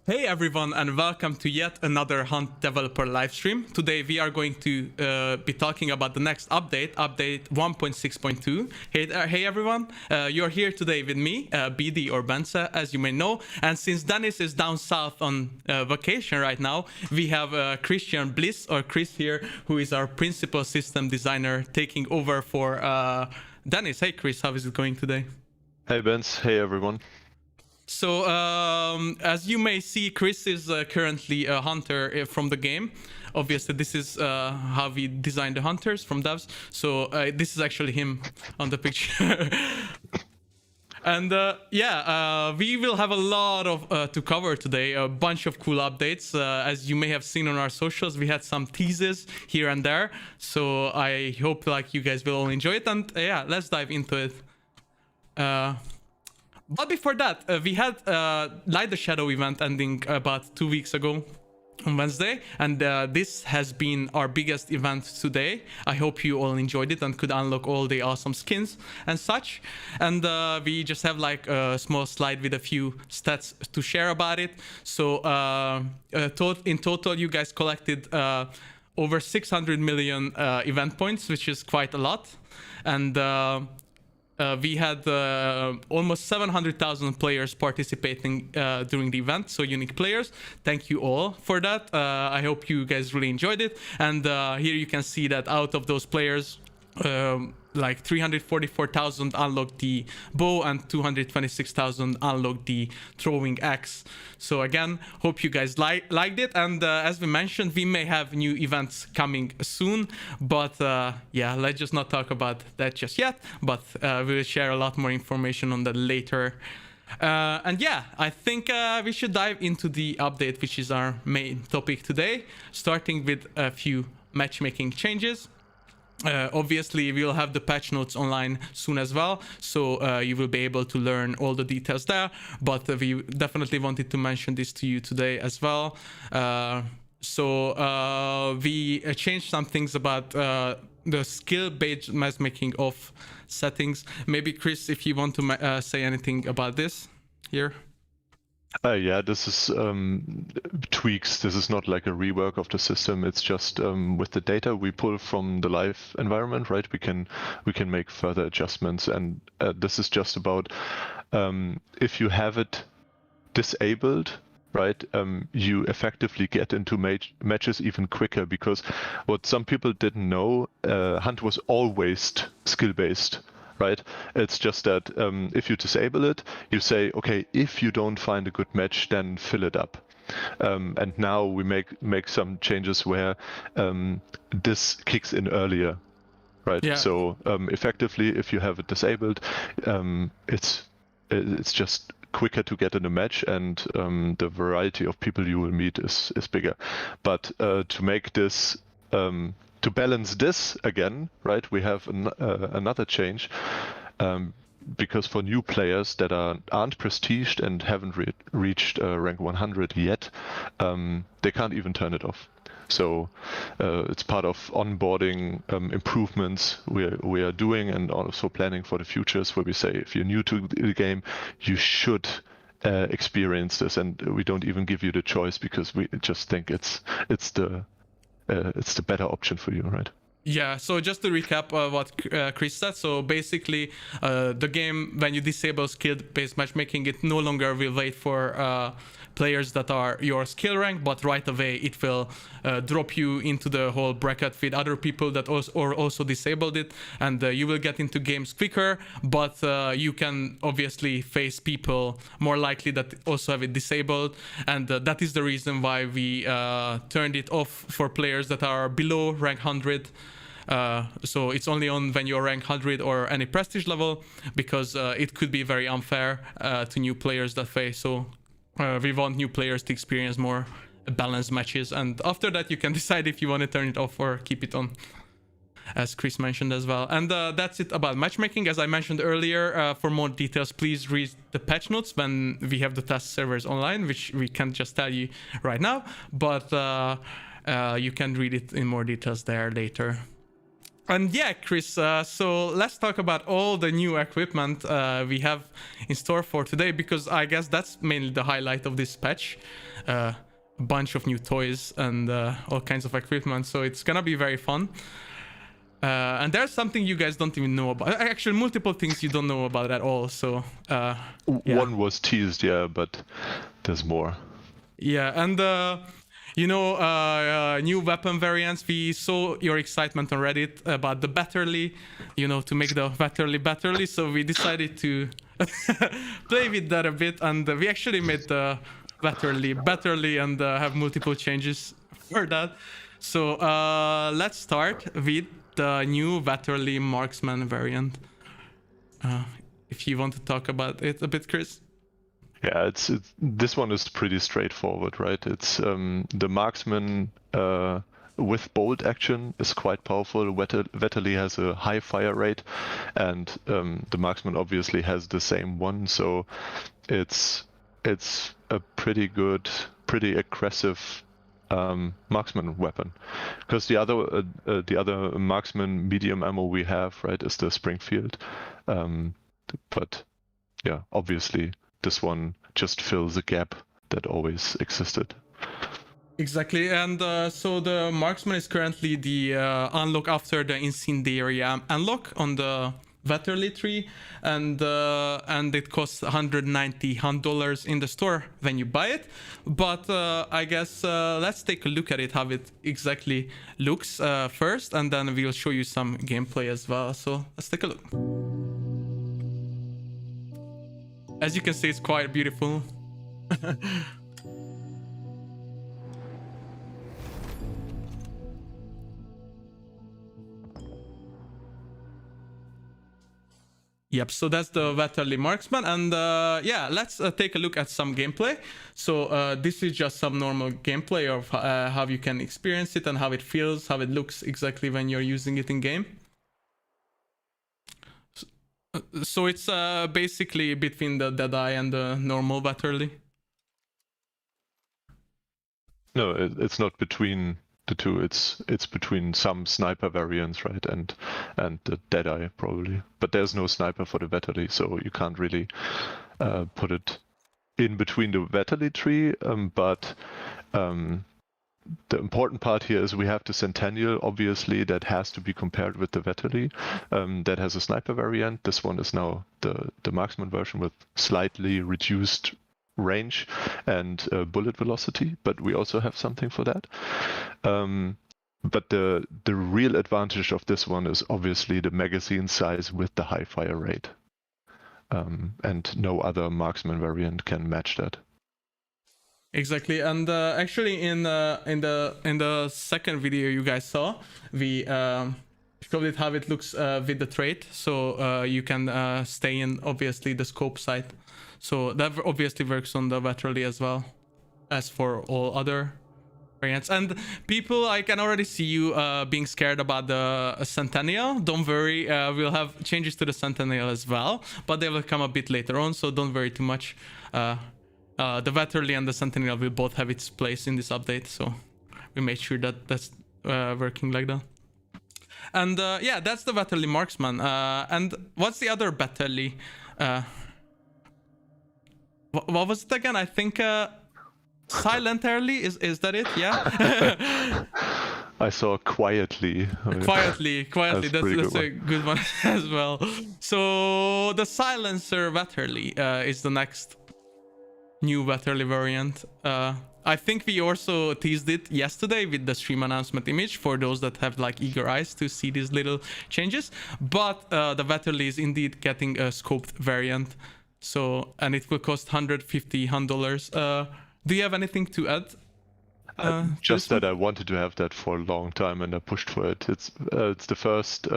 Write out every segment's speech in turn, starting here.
Hey everyone, and welcome to yet another Hunt developer livestream. Today we are going to be talking about the next update 1.6.2. Hey everyone, you're here today with me, BD or Benza, as you may know. And since Dennis is down south on vacation right now, we have Christian Bliss, or Chris here, who is our principal system designer, taking over for Dennis. Hey Chris, how is it going today? Hey Benz, hey everyone. So, as you may see, Chris is currently a hunter from the game. Obviously, this is how we design the hunters from devs. So, this is actually him on the picture. And we will have a lot of to cover today, a bunch of cool updates. As you may have seen on our socials, we had some teases here and there. So, I hope you guys will all enjoy it. And let's dive into it. But before that, we had Light the Shadow event ending about 2 weeks ago on Wednesday, and this has been our biggest event today. I hope you all enjoyed it and could unlock all the awesome skins and such. And we just have a small slide with a few stats to share about it. So in total, you guys collected over 600 million event points, which is quite a lot. And we had almost 700,000 players participating during the event, so unique players. Thank you all for that. I hope you guys really enjoyed it. And here you can see that out of those players, 344,000 unlocked the bow and 226,000 unlocked the throwing axe. So again, hope you guys liked it. And as we mentioned, we may have new events coming soon, but let's just not talk about that just yet, but we'll share a lot more information on that later. I think we should dive into the update, which is our main topic today, starting with a few matchmaking changes. Obviously, we'll have the patch notes online soon as well, so you will be able to learn all the details there, but we definitely wanted to mention this to you today as well. We changed some things about the skill-based matchmaking of settings. Maybe Chris, if you want to say anything about this here. This is tweaks. This is not like a rework of the system. It's just with the data we pull from the live environment, right? We can make further adjustments, and this is just about if you have it disabled, right? You effectively get into matches even quicker, because what some people didn't know, Hunt was always skill-based. Right? It's just that if you disable it, you say, okay, if you don't find a good match, then fill it up. And now we make some changes where this kicks in earlier, right? Yeah. So effectively, if you have it disabled, it's just quicker to get in a match, and the variety of people you will meet is bigger. But to make this to balance this again, right, we have another change, because for new players that aren't prestiged and haven't reached rank 100 yet, they can't even turn it off. So it's part of onboarding improvements we are doing, and also planning for the futures, where we say if you're new to the game, you should experience this, and we don't even give you the choice, because we just think it's the better option for you, right? Yeah, so just to recap what Chris said, so basically the game, when you disable skill-based matchmaking, it no longer will wait for players that are your skill rank, but right away it will drop you into the whole bracket with other people that also disabled it, and you will get into games quicker, but you can obviously face people more likely that also have it disabled, and that is the reason why we turned it off for players that are below rank 100. So it's only on when you're rank 100 or any prestige level, because it could be very unfair to new players that way. So we want new players to experience more balanced matches, and after that you can decide if you want to turn it off or keep it on, as Chris mentioned as well. And that's it about matchmaking. As I mentioned earlier, for more details, please read the patch notes when we have the test servers online, which we can't just tell you right now, but you can read it in more details there later. And yeah, Chris, so let's talk about all the new equipment we have in store for today, because I guess that's mainly the highlight of this patch. A bunch of new toys and all kinds of equipment, so it's gonna be very fun. And there's something you guys don't even know about. Actually, multiple things you don't know about at all, so... yeah. One was teased, yeah, but there's more. Yeah, and you know, new weapon variants. We saw your excitement on Reddit about the Betterly, you know, to make the Betterly. So we decided to play with that a bit, and we actually made the Betterly and have multiple changes for that. So let's start with the new Betterly Marksman variant. If you want to talk about it a bit, Chris. Yeah, this one is pretty straightforward, right? It's the Marksman with bolt action is quite powerful. Vetterli has a high fire rate, and the Marksman obviously has the same one, so it's a pretty good, pretty aggressive Marksman weapon. Because the other Marksman medium ammo we have, right, is the Springfield. But yeah, obviously this one just fills a gap that always existed. Exactly, and so the Marksman is currently the unlock after the Incendiary unlock on the Vetterly tree, and it costs $190 in the store when you buy it. But I guess let's take a look at it, how it exactly looks first, and then we'll show you some gameplay as well. So let's take a look. As you can see, it's quite beautiful. Yep, so that's the Vetterly Marksman, and yeah, let's take a look at some gameplay. So this is just some normal gameplay of how you can experience it and how it feels, how it looks exactly when you're using it in game. So it's basically between the Deadeye and the normal Vetterly. No, it's not between the two. It's between some sniper variants, right, and the Deadeye probably. But there's no sniper for the Vetterly, so you can't really put it in between the Vetterly tree. But the important part here is we have the Centennial, obviously, that has to be compared with the Vetterly. That has a sniper variant. This one is now the Marksman version with slightly reduced range and bullet velocity, but we also have something for that. But the real advantage of this one is obviously the magazine size with the high fire rate. And no other Marksman variant can match that. Exactly, and actually in the second video you guys saw, we showed it how it looks with the trait, so you can stay in obviously the scope sight. So that obviously works on the Vetterly as well as for all other variants. And people, I can already see you being scared about the Centennial. Don't worry, we'll have changes to the Centennial as well, but they will come a bit later on, so don't worry too much. The Vetterly and the Centennial will both have its place in this update, so we made sure that that's working like that. And yeah, that's the Vetterly Marksman. And what's the other Vetterly? What was it again? I think Silent Early, is that it? Yeah. I saw Quietly. Quietly. That's a good one as well. So the Silencer Vetterly is the next new Vetterly variant. I think we also teased it yesterday with the stream announcement image for those that have like eager eyes to see these little changes. But the Vetterly is indeed getting a scoped variant. So, and it will cost $150. Do you have anything to add? Just that I wanted to have that for a long time and I pushed for it. It's the first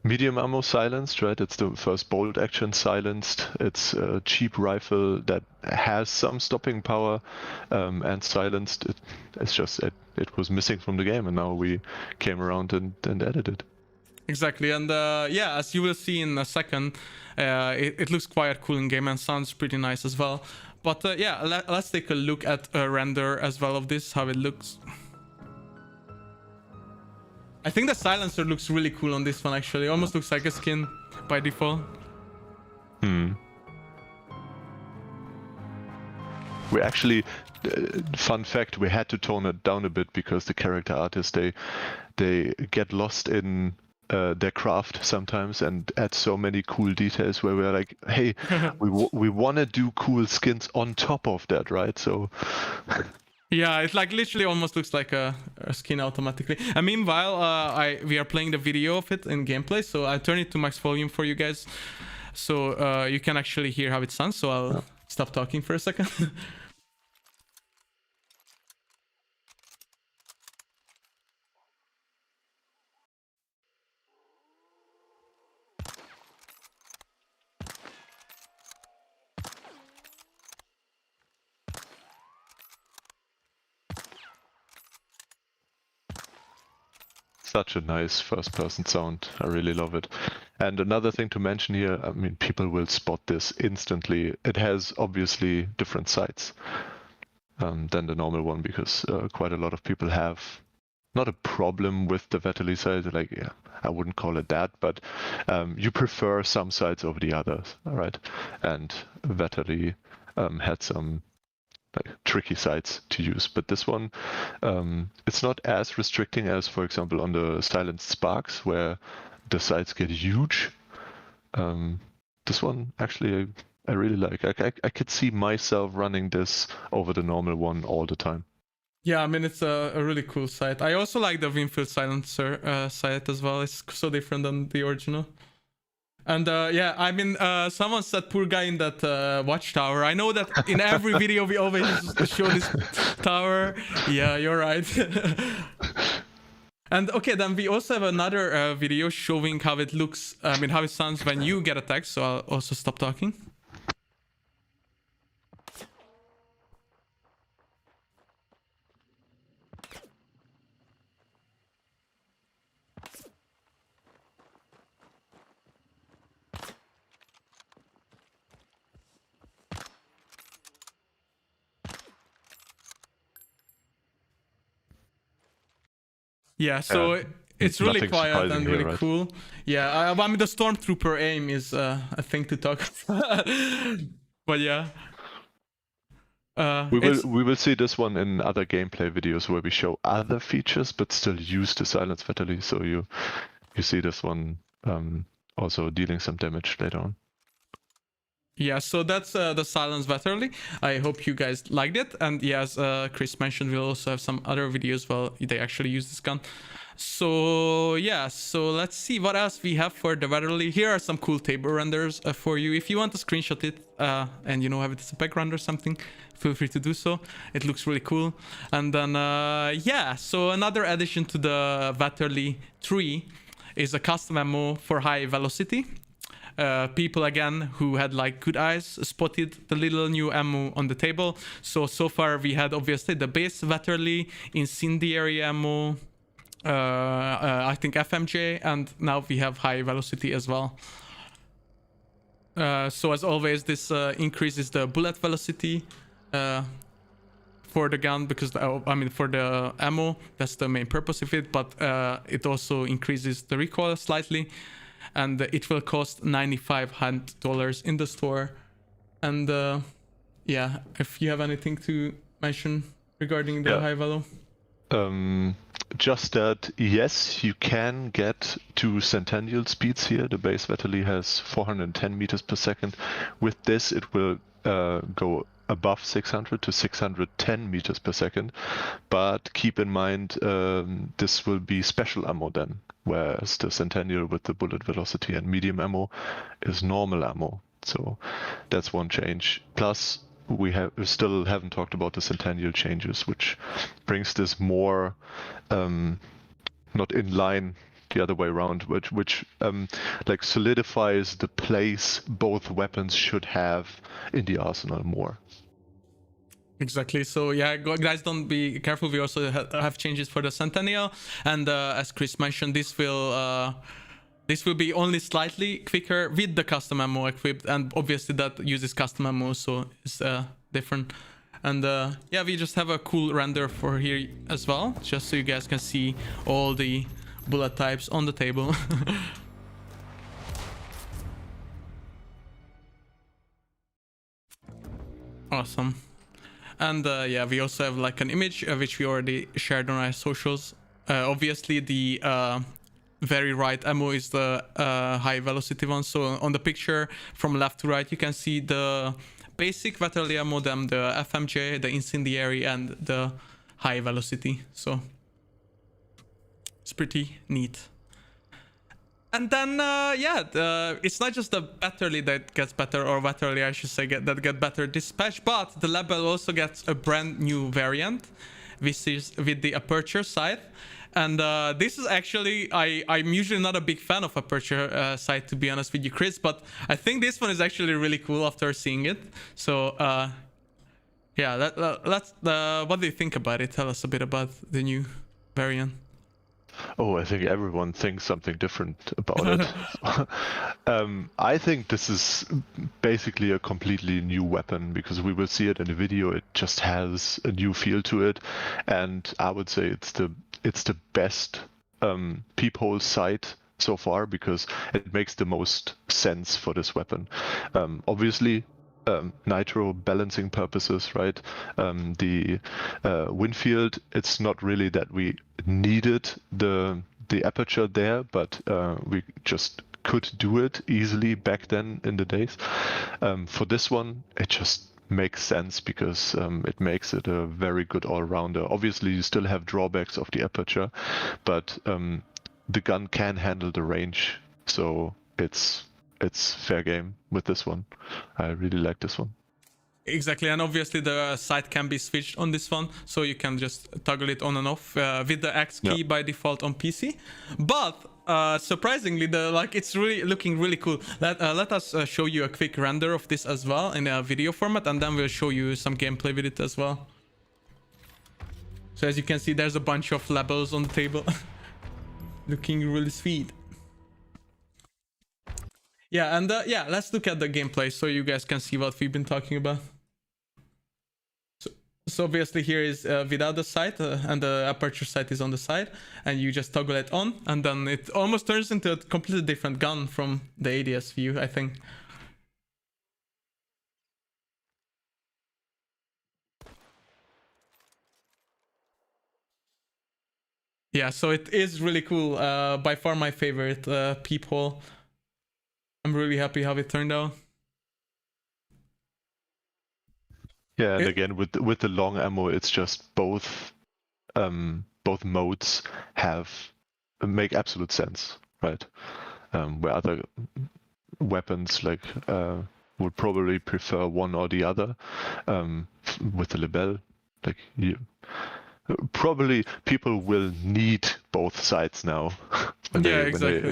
medium ammo silenced, right? It's the first bolt action silenced. It's a cheap rifle that has some stopping power and silenced. It's just it was missing from the game, and now we came around and added it. Exactly, and yeah, as you will see in a second, it looks quite cool in game and sounds pretty nice as well. But yeah, let's take a look at a render as well of this, how it looks. I think the silencer looks really cool on this one, actually. Almost looks like a skin by default. We actually, fun fact, we had to tone it down a bit because the character artists, they get lost in their craft sometimes and add so many cool details where we're like, hey, we want to do cool skins on top of that, right? So Yeah, it like literally almost looks like a skin automatically. And meanwhile, we are playing the video of it in gameplay, so I turn it to max volume for you guys, so you can actually hear how it sounds. So I'll stop talking for a second. such a nice first-person sound. I really love it. And another thing to mention here, I mean, people will spot this instantly. It has obviously different sights than the normal one, because quite a lot of people have not a problem with the Vetterli sight. Like, yeah, I wouldn't call it that, but you prefer some sides over the others, right? And Vetterli had some like tricky sites to use, but this one, it's not as restricting as, for example, on the Silenced Sparks, where the sites get huge. This one actually I really like. I could see myself running this over the normal one all the time. Yeah, I mean, it's a really cool sight. I also like the Winfield silencer sight as well. It's so different than the original. And yeah, I mean, someone said poor guy in that watchtower. I know that in every video we always show this tower. Yeah, you're right. And okay, then we also have another video showing how it looks, I mean, how it sounds when you get attacked. So I'll also stop talking. Yeah, so it's really quiet and really right? cool. Yeah, I mean, the Stormtrooper aim is a thing to talk about. But yeah. We will see this one in other gameplay videos where we show other features but still use the silence fatally. So you see this one also dealing some damage later on. Yeah, so that's the Silence Vetterli. I hope you guys liked it. And yeah, as Chris mentioned, we'll also have some other videos where they actually use this gun. So yeah, so let's see what else we have for the Vetterli. Here are some cool table renders for you. If you want to screenshot it and you know have it as a background or something, feel free to do so. It looks really cool. And then yeah, so another addition to the Vetterli 3 is a custom ammo for high velocity. People again who had like good eyes spotted the little new ammo on the table. So far we had obviously the base Vetterli, incendiary ammo, I think FMJ, and now we have high velocity as well. So as always, this increases the bullet velocity for the gun, because I mean for the ammo, that's the main purpose of it, but it also increases the recoil slightly. And it will cost $9,500 in the store. And yeah, if you have anything to mention regarding the high velo. Just that, yes, you can get to Centennial speeds here. The base Vetterli has 410 meters per second. With this, it will go above 600 to 610 meters per second. But keep in mind, this will be special ammo then, whereas the Centennial with the bullet velocity and medium ammo is normal ammo. So that's one change. Plus, we still haven't talked about the Centennial changes, which brings this more not in line the other way around, which like solidifies the place both weapons should have in the arsenal more. Exactly. So yeah, guys, don't be careful. We also have changes for the Centennial, and as Chris mentioned, this will be only slightly quicker with the custom ammo equipped, and obviously that uses custom ammo, so it's different. And yeah, we just have a cool render for here as well, just so you guys can see all the bullet types on the table. Awesome. And yeah, we also have like an image which we already shared on our socials. Obviously the very right ammo is the high velocity one. So on the picture from left to right, you can see the basic Vat Aperture modem, the FMJ, the incendiary, and the high velocity. So it's pretty neat. And then, yeah, it's not just the battery that gets better, or battery I should say, that get better dispatch, but the label also gets a brand new variant, which is with the aperture sight. And this is actually, I'm usually not a big fan of aperture sight, to be honest with you, Chris, but I think this one is actually really cool after seeing it. So, yeah, what do you think about it? Tell us a bit about the new variant. Oh, I think everyone thinks something different about it. I think this is basically a completely new weapon, because we will see it in the video. It just has a new feel to it, and I would say it's the best peephole sight so far, because it makes the most sense for this weapon. Obviously, nitro balancing purposes, right? The wind field, it's not really that we needed the aperture there, but we just could do it easily back then in the days. For this one, it just makes sense, because it makes it a very good all-rounder. Obviously, you still have drawbacks of the aperture, but the gun can handle the range, so it's fair game with this one. I really like this one. Exactly, and obviously the sight can be switched on this one, so you can just toggle it on and off with the X key by default on PC. But surprisingly, it's really looking really cool. Let us show you a quick render of this as well in a video format, and then we'll show you some gameplay with it as well. So as you can see, there's a bunch of labels on the table. Looking really sweet. Yeah, and yeah, let's look at the gameplay so you guys can see what we've been talking about. So obviously here is without the sight, and the aperture sight is on the side, and you just toggle it on, and then it almost turns into a completely different gun from the ADS view, I think. Yeah, so it is really cool. By far my favorite peephole. I'm really happy how it turned out. Yeah, and again with the long ammo, it's just both modes make absolute sense, right? Where other weapons would probably prefer one or the other. With the Lebel, probably people will need both sides now when they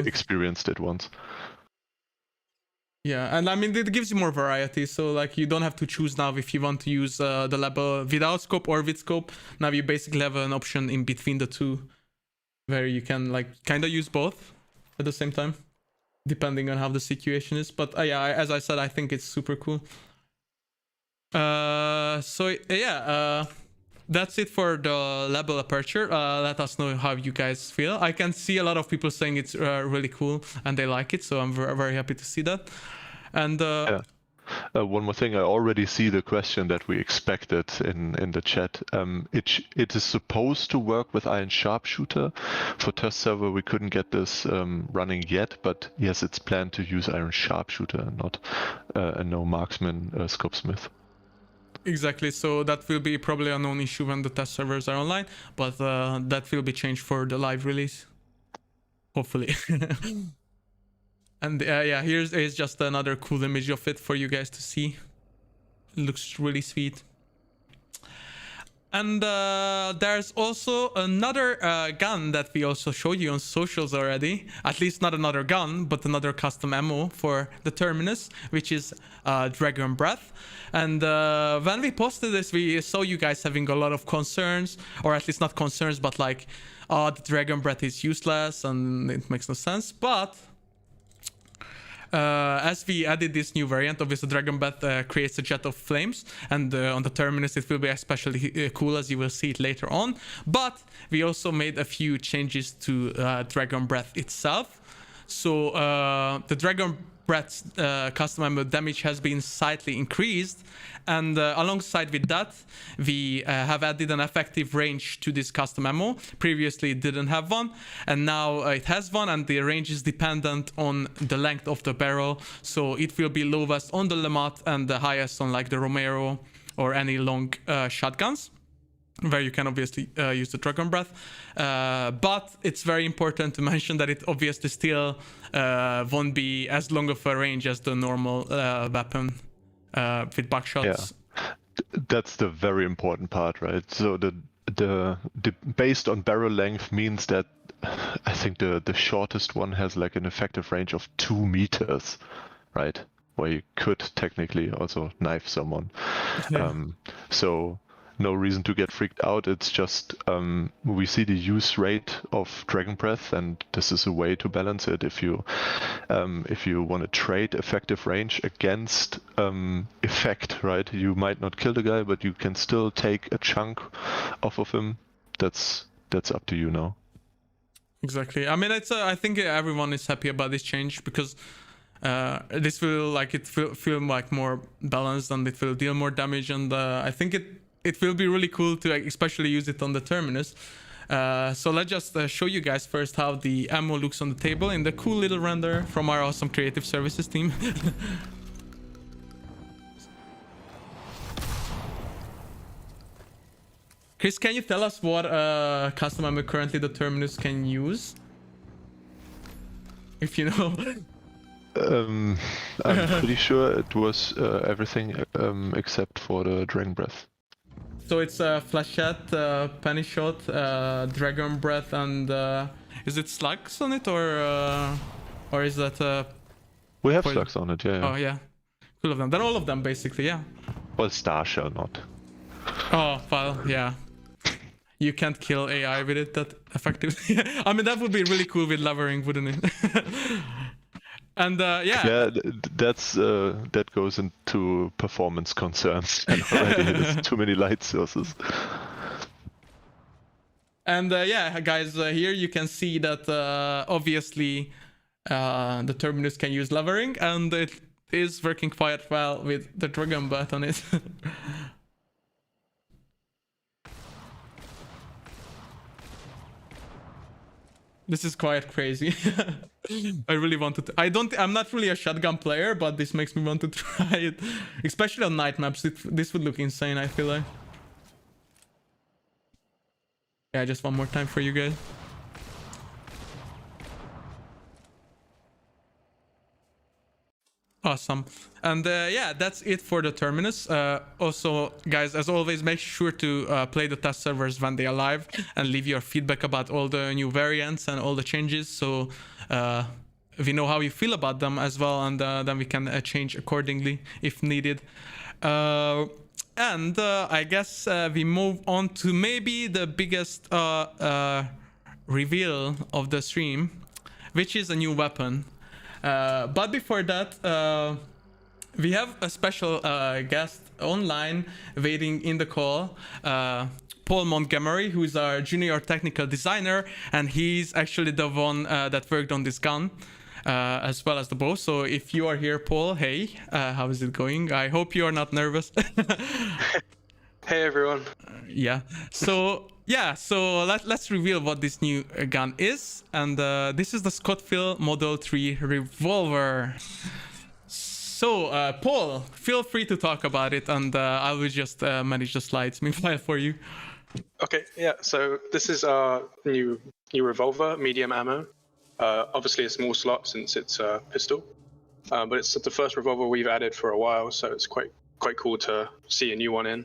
experienced it once. Yeah, and I mean, it gives you more variety, so like you don't have to choose now if you want to use the label without scope or with scope. Now you basically have an option in between the two, where you can like kind of use both at the same time, depending on how the situation is. But yeah, as I said, I think it's super cool. So yeah, that's it for the label aperture. Let us know how you guys feel. I can see a lot of people saying it's really cool and they like it, so I'm very happy to see that. And one more thing, I already see the question that we expected in the chat. It is supposed to work with Iron Sharpshooter. For test server, we couldn't get this running yet, but yes, it's planned to use Iron Sharpshooter and not no Marksman Scopesmith. Exactly, so that will be probably a known issue when the test servers are online, but that will be changed for the live release, hopefully. And yeah, here's just another cool image of it for you guys to see. It looks really sweet. And there's also another gun that we also showed you on socials already. At least not another gun, but another custom ammo for the Terminus, which is Dragon Breath. And when we posted this, we saw you guys having a lot of concerns, or at least not concerns, but like, oh, the Dragon Breath is useless and it makes no sense. But as we added this new variant, obviously Dragon Breath creates a jet of flames, and on the Terminus it will be especially cool, as you will see it later on. But we also made a few changes to Dragon Breath itself. So the Dragon Breath's custom ammo damage has been slightly increased, and alongside with that we have added an effective range to this custom ammo. Previously it didn't have one, and now it has one, and the range is dependent on the length of the barrel. So it will be lowest on the Lemot and the highest on like the Romero or any long shotguns, where you can obviously use the Dragon Breath. But it's very important to mention that it obviously still won't be as long of a range as the normal weapon with buckshots. Yeah, that's the very important part, right? So the based on barrel length means that I think the shortest one has like an effective range of 2 meters, right? Where you could technically also knife someone. Yeah. So no reason to get freaked out. It's just we see the use rate of Dragon Breath, and this is a way to balance it. If you want to trade effective range against effect, right? You might not kill the guy, but you can still take a chunk off of him. That's up to you now. Exactly. I mean, it's I think everyone is happy about this change, because this will like it feel like more balanced, and it will deal more damage, and I think it will be really cool to especially use it on the Terminus. So let's just show you guys first how the ammo looks on the table in the cool little render from our awesome creative services team. Chris, can you tell us what custom ammo currently the Terminus can use? If you know. I'm pretty sure it was everything except for the Dragon Breath. So it's Flashette, Penny Shot, Dragon Breath, and is it slugs on it, or is that? We have slugs on it, yeah. Oh yeah, all of them. Then all of them basically, yeah. Well, Star Shell not. Oh well, yeah. You can't kill AI with it that effectively. I mean, that would be really cool with levering, wouldn't it? And yeah, that goes into performance concerns, and already there's too many light sources. And yeah, guys, here you can see that obviously the Terminus can use levering, and it is working quite well with the Dragon Breath on it. This is quite crazy. I really wanted to. I'm not really a shotgun player, but this makes me want to try it, especially on night maps. This would look insane, I feel like. Yeah, just one more time for you guys. Awesome. And yeah, that's it for the Terminus. Also, guys, as always, make sure to play the test servers when they are live and leave your feedback about all the new variants and all the changes, so we know how you feel about them as well, and then we can change accordingly if needed. And I guess we move on to maybe the biggest reveal of the stream, which is a new weapon. But before that, we have a special guest online waiting in the call, Paul Montgomery, who is our junior technical designer, and he's actually the one that worked on this gun, as well as the bow. So if you are here, Paul, hey, how is it going? I hope you are not nervous. Hey everyone. Yeah. So yeah, so let's reveal what this new gun is, and this is the Scottfield Model 3 Revolver. So Paul, feel free to talk about it, and I will just manage the slides meanwhile for you. Okay, yeah. So this is our new revolver, medium ammo. Obviously a small slot since it's a pistol, but it's the first revolver we've added for a while, so it's quite cool to see a new one in.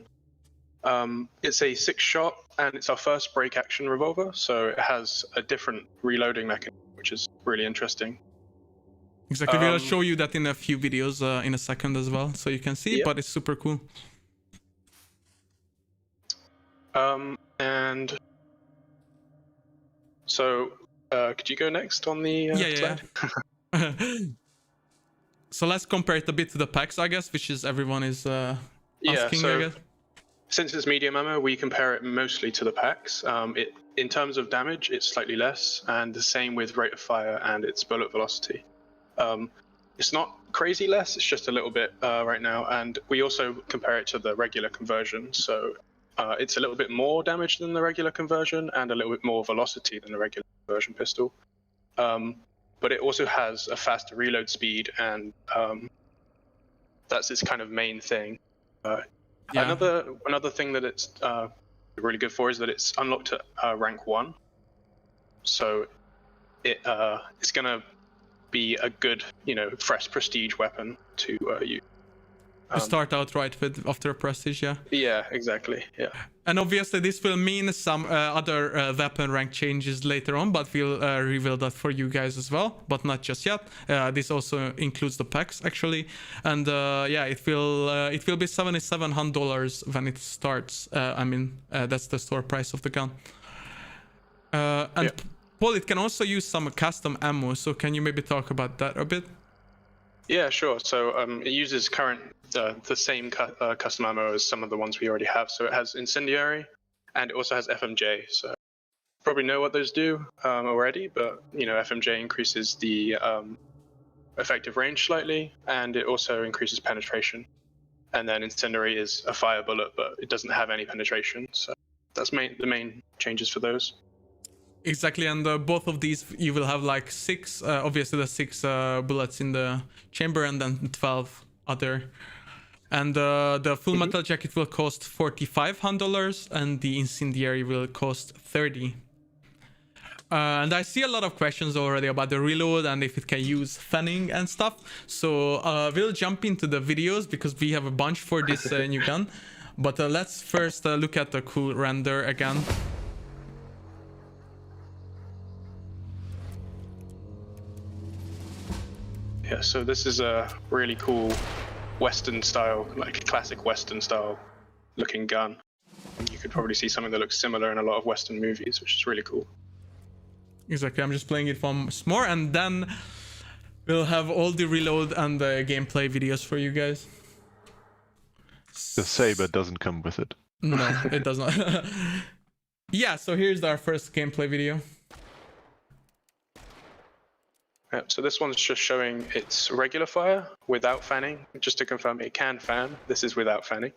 It's a 6-shot, and it's our first break action revolver, so it has a different reloading mechanism, which is really interesting. Exactly, we'll show you that in a few videos in a second as well, so you can see, yeah. But it's super cool. And so, could you go next on the slide? Yeah. So let's compare it a bit to the packs, I guess, which is everyone is asking, so I guess. since it's medium ammo, we compare it mostly to the packs. In terms of damage, it's slightly less, and the same with rate of fire and its bullet velocity. It's not crazy less, it's just a little bit right now, and we also compare it to the regular conversion. So it's a little bit more damage than the regular conversion and a little bit more velocity than the regular conversion pistol. But it also has a faster reload speed, and that's its kind of main thing. Another thing that it's really good for is that it's unlocked at rank 1. So it's gonna be a good, fresh prestige weapon to use. To start out right with after a prestige, yeah. Yeah, exactly. Yeah. And obviously this will mean some other weapon rank changes later on, but we'll reveal that for you guys as well, but not just yet. This also includes the packs actually, and yeah, it will be $7,700 when it starts. That's the store price of the gun. And Yeah. Paul, it can also use some custom ammo. So can you maybe talk about that a bit? Yeah, sure. So it uses the same custom ammo as some of the ones we already have. So it has incendiary, and it also has FMJ. So probably know what those do already, but FMJ increases the effective range slightly, and it also increases penetration. And then incendiary is a fire bullet, but it doesn't have any penetration. So that's the main changes for those. Exactly, and both of these you will have like 6, obviously the 6 bullets in the chamber, and then 12 other. And the full metal jacket will cost $4,500, and the incendiary will cost $30. And I see a lot of questions already about the reload and if it can use fanning and stuff. So we'll jump into the videos because we have a bunch for this new gun. But let's first look at the cool render again. Yeah, so this is a really cool Western style, like classic Western style looking gun. You could probably see something that looks similar in a lot of Western movies, which is really cool. Exactly, I'm just playing it once more, and then we'll have all the reload and the gameplay videos for you guys. The saber doesn't come with it. No, it does not. Yeah, so here's our first gameplay video. So this one's just showing its regular fire without fanning. Just to confirm, it can fan. This is without fanning.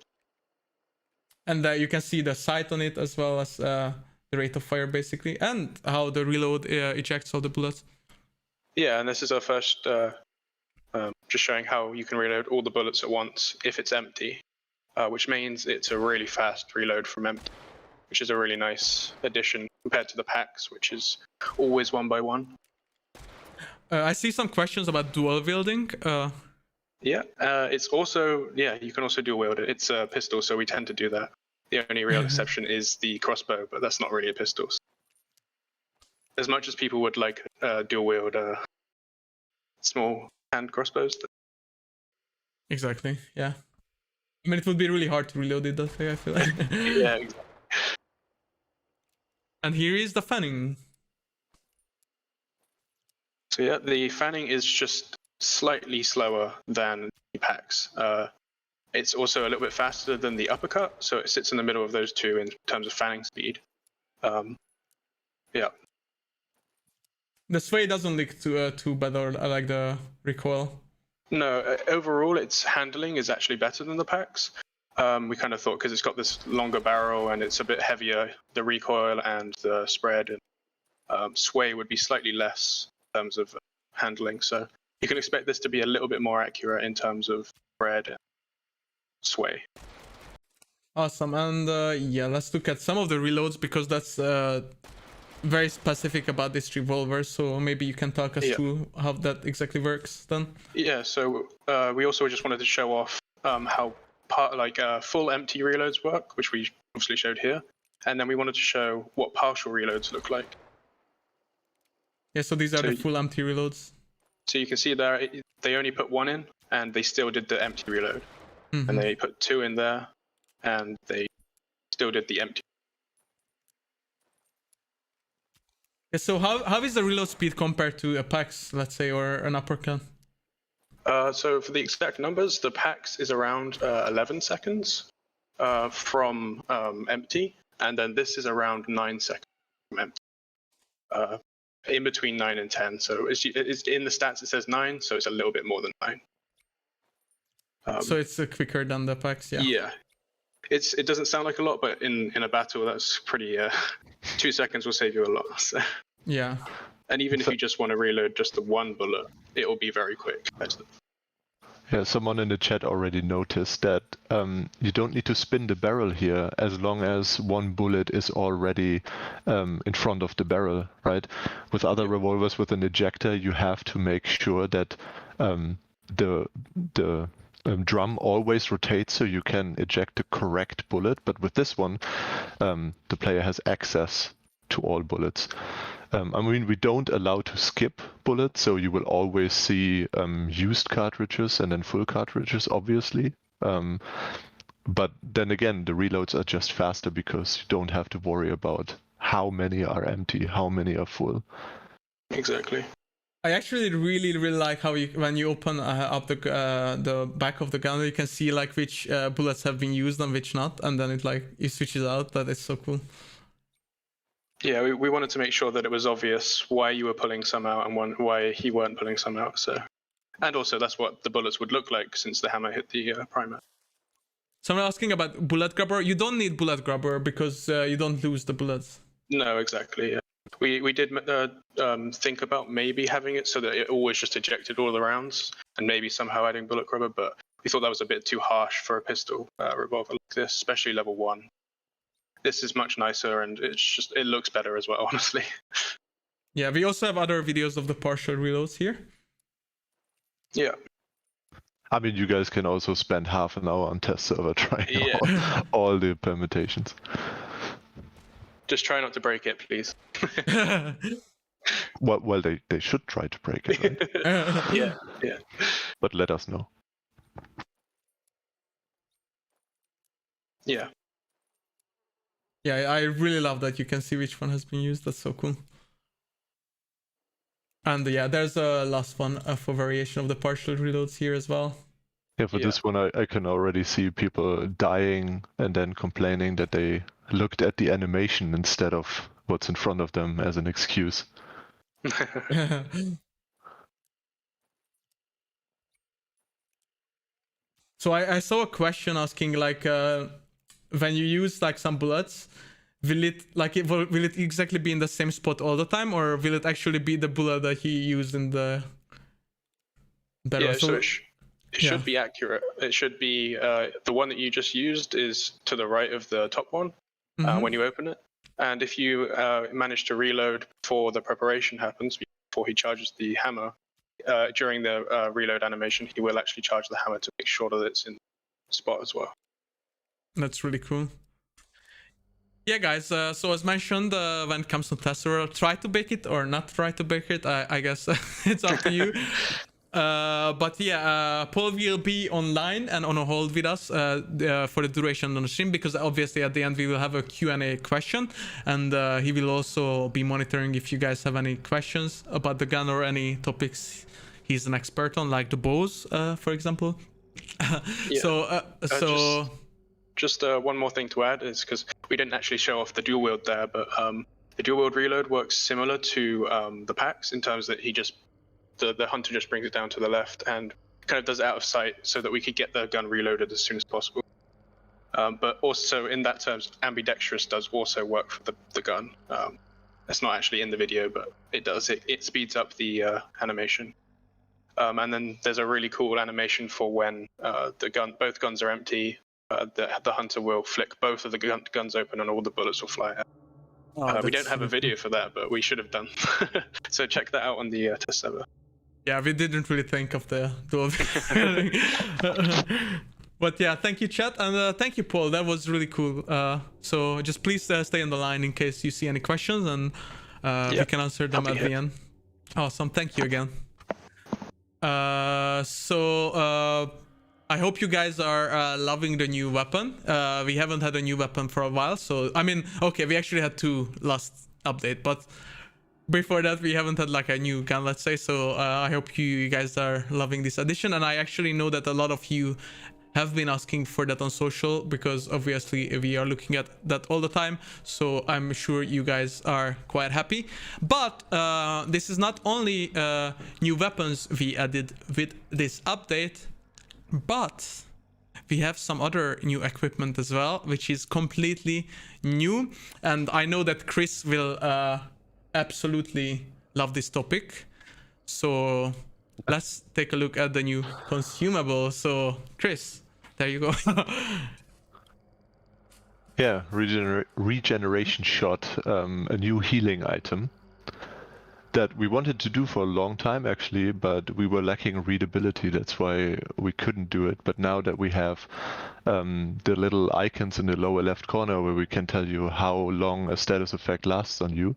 And you can see the sight on it as well as the rate of fire basically, and how the reload ejects all the bullets. Yeah, and this is our first, just showing how you can reload all the bullets at once if it's empty, which means it's a really fast reload from empty, which is a really nice addition compared to the packs, which is always 1 by 1. I see some questions about dual wielding. Yeah, it's also, you can also dual wield it. It's a pistol, so we tend to do that. The only real exception is the crossbow, but that's not really a pistol. As much as people would like dual wield small hand crossbows. Exactly, yeah. I mean, it would be really hard to reload it that way, I feel like. Yeah, exactly. And here is the fanning. So yeah, the fanning is just slightly slower than the packs. It's also a little bit faster than the uppercut, so it sits in the middle of those two in terms of fanning speed. Yeah. The sway doesn't look too bad, or I like the recoil. No, overall its handling is actually better than the packs. We kind of thought because it's got this longer barrel and it's a bit heavier, the recoil and the spread and sway would be slightly less in terms of handling. So you can expect this to be a little bit more accurate in terms of spread and sway. Awesome, and yeah, let's look at some of the reloads because that's very specific about this revolver. So maybe you can talk us through how that exactly works then. Yeah, so we also just wanted to show off how full empty reloads work, which we obviously showed here, and then we wanted to show what partial reloads look like. Yeah, so these are the full empty reloads. So you can see there, they only put 1 in, and they still did the empty reload. Mm-hmm. And they put 2 in there, and they still did the empty. Yeah, so how is the reload speed compared to a PAX, let's say, or an uppercut? So for the exact numbers, the packs is around 11 seconds from empty, and then this is around 9 seconds from empty. In between 9 and 10. So it's in the stats it says 9, so it's a little bit more than 9. So it's quicker than the packs, yeah. Yeah. It doesn't sound like a lot, but in a battle that's pretty 2 seconds will save you a lot. So. Yeah. And even if you just want to reload just the one bullet, it will be very quick. Yeah, someone in the chat already noticed that you don't need to spin the barrel here as long as one bullet is already in front of the barrel, right? With other revolvers with an ejector, you have to make sure that the drum always rotates so you can eject the correct bullet. But with this one, the player has access to all bullets. I mean, we don't allow to skip bullets, so you will always see used cartridges and then full cartridges, obviously. But then again, the reloads are just faster because you don't have to worry about how many are empty, how many are full. Exactly. I actually really like how when you open up the back of the gun, you can see like which bullets have been used and which not, and then it switches out. That is so cool. Yeah, we wanted to make sure that it was obvious why you were pulling some out and why he weren't pulling some out. So, and also that's what the bullets would look like since the hammer hit the primer. Someone asking about bullet grabber. You don't need bullet grabber because you don't lose the bullets. No, exactly. Yeah. We did think about maybe having it so that it always just ejected all the rounds and maybe somehow adding bullet grabber, but we thought that was a bit too harsh for a pistol revolver like this, especially level 1. This is much nicer and it looks better as well, honestly. Yeah, we also have other videos of the partial reloads here. Yeah. I mean, you guys can also spend half an hour on test server trying all the permutations. Just try not to break it, please. Well, they should try to break it, right? Yeah. But let us know. Yeah. Yeah, I really love that you can see which one has been used. That's so cool. And yeah, there's a last one for variation of the partial reloads here as well. Yeah, for this one, I can already see people dying and then complaining that they looked at the animation instead of what's in front of them as an excuse. So I saw a question asking like, when you use like some bullets, will it exactly be in the same spot all the time, or will it actually be the bullet that he used in the barrel? Yeah, so it should be accurate. It should be the one that you just used is to the right of the top one when you open it. And if you manage to reload before the preparation happens, before he charges the hammer, during the reload animation, he will actually charge the hammer to make sure that it's in the spot as well. That's really cool. Yeah, guys, so as mentioned, when it comes to test server, try to bake it or not try to bake it. I guess it's up to you. But yeah, Paul will be online and on a hold with us for the duration on the stream, because obviously at the end we will have a Q&A question, and he will also be monitoring if you guys have any questions about the gun or any topics he's an expert on, like the bows, for example. Yeah. Just one more thing to add is, because we didn't actually show off the dual wield there, but the dual wield reload works similar to the packs in terms that the hunter just brings it down to the left and kind of does it out of sight so that we could get the gun reloaded as soon as possible. But also in that terms, ambidextrous does also work for the gun. It's not actually in the video, but it does. It speeds up the animation. And then there's a really cool animation for when both guns are empty. The hunter will flick both of the guns open and all the bullets will fly out. We don't have a video for that, but we should have done. So check that out on the test server. Yeah, we didn't really think of the dual. But yeah, thank you, chat, and thank you, Paul. That was really cool. So just please stay on the line in case you see any questions, and we can answer them at the end. Awesome, thank you again. I hope you guys are loving the new weapon. We haven't had a new weapon for a while, so I mean, okay, we actually had 2 last update, but before that we haven't had like a new gun, let's say. So I hope you guys are loving this addition, and I actually know that a lot of you have been asking for that on social, because obviously we are looking at that all the time, so I'm sure you guys are quite happy. But this is not only new weapons we added with this update, but we have some other new equipment as well, which is completely new, and I know that Chris will absolutely love this topic. So let's take a look at the new consumable. So Chris, there you go. Yeah, Regeneration Shot, a new healing item that we wanted to do for a long time actually, but we were lacking readability. That's why we couldn't do it. But now that we have the little icons in the lower left corner where we can tell you how long a status effect lasts on you,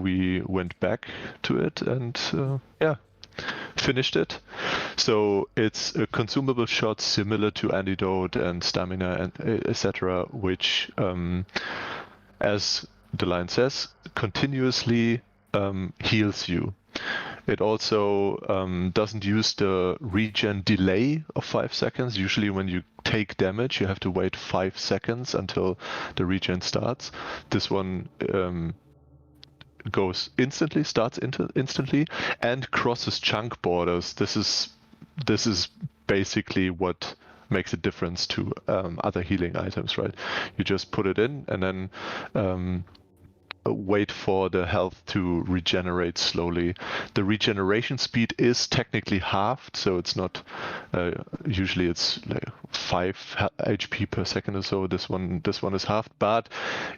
we went back to it and yeah, finished it. So it's a consumable shot similar to antidote and stamina and etc., which as the line says, continuously heals you. It also doesn't use the regen delay of 5 seconds. Usually when you take damage you have to wait 5 seconds until the regen starts. This one goes instantly, starts instantly, and crosses chunk borders. This is basically what makes a difference to other healing items, right? You just put it in and then wait for the health to regenerate slowly. The regeneration speed is technically halved, so it's not usually it's like 5 HP per second or so. This one is halved, but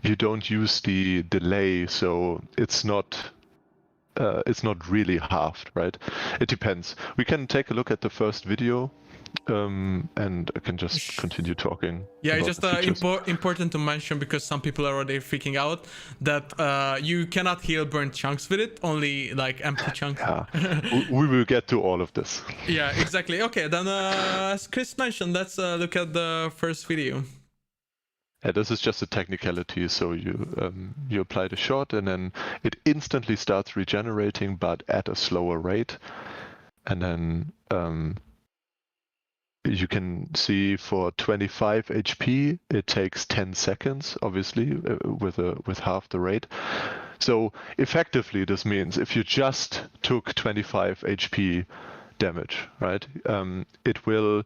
you don't use the delay, so it's not really halved, right? It depends. We can take a look at the first video and I can just continue talking. Yeah, it's just important to mention, because some people are already freaking out, that you cannot heal burnt chunks with it, only like empty chunks. Yeah. We will get to all of this. Yeah, exactly. Okay, then as Chris mentioned, let's look at the first video. Yeah, this is just a technicality. So you apply the shot and then it instantly starts regenerating, but at a slower rate. And then you can see for 25 HP it takes 10 seconds, obviously, with half the rate. So effectively this means if you just took 25 HP damage, right, it will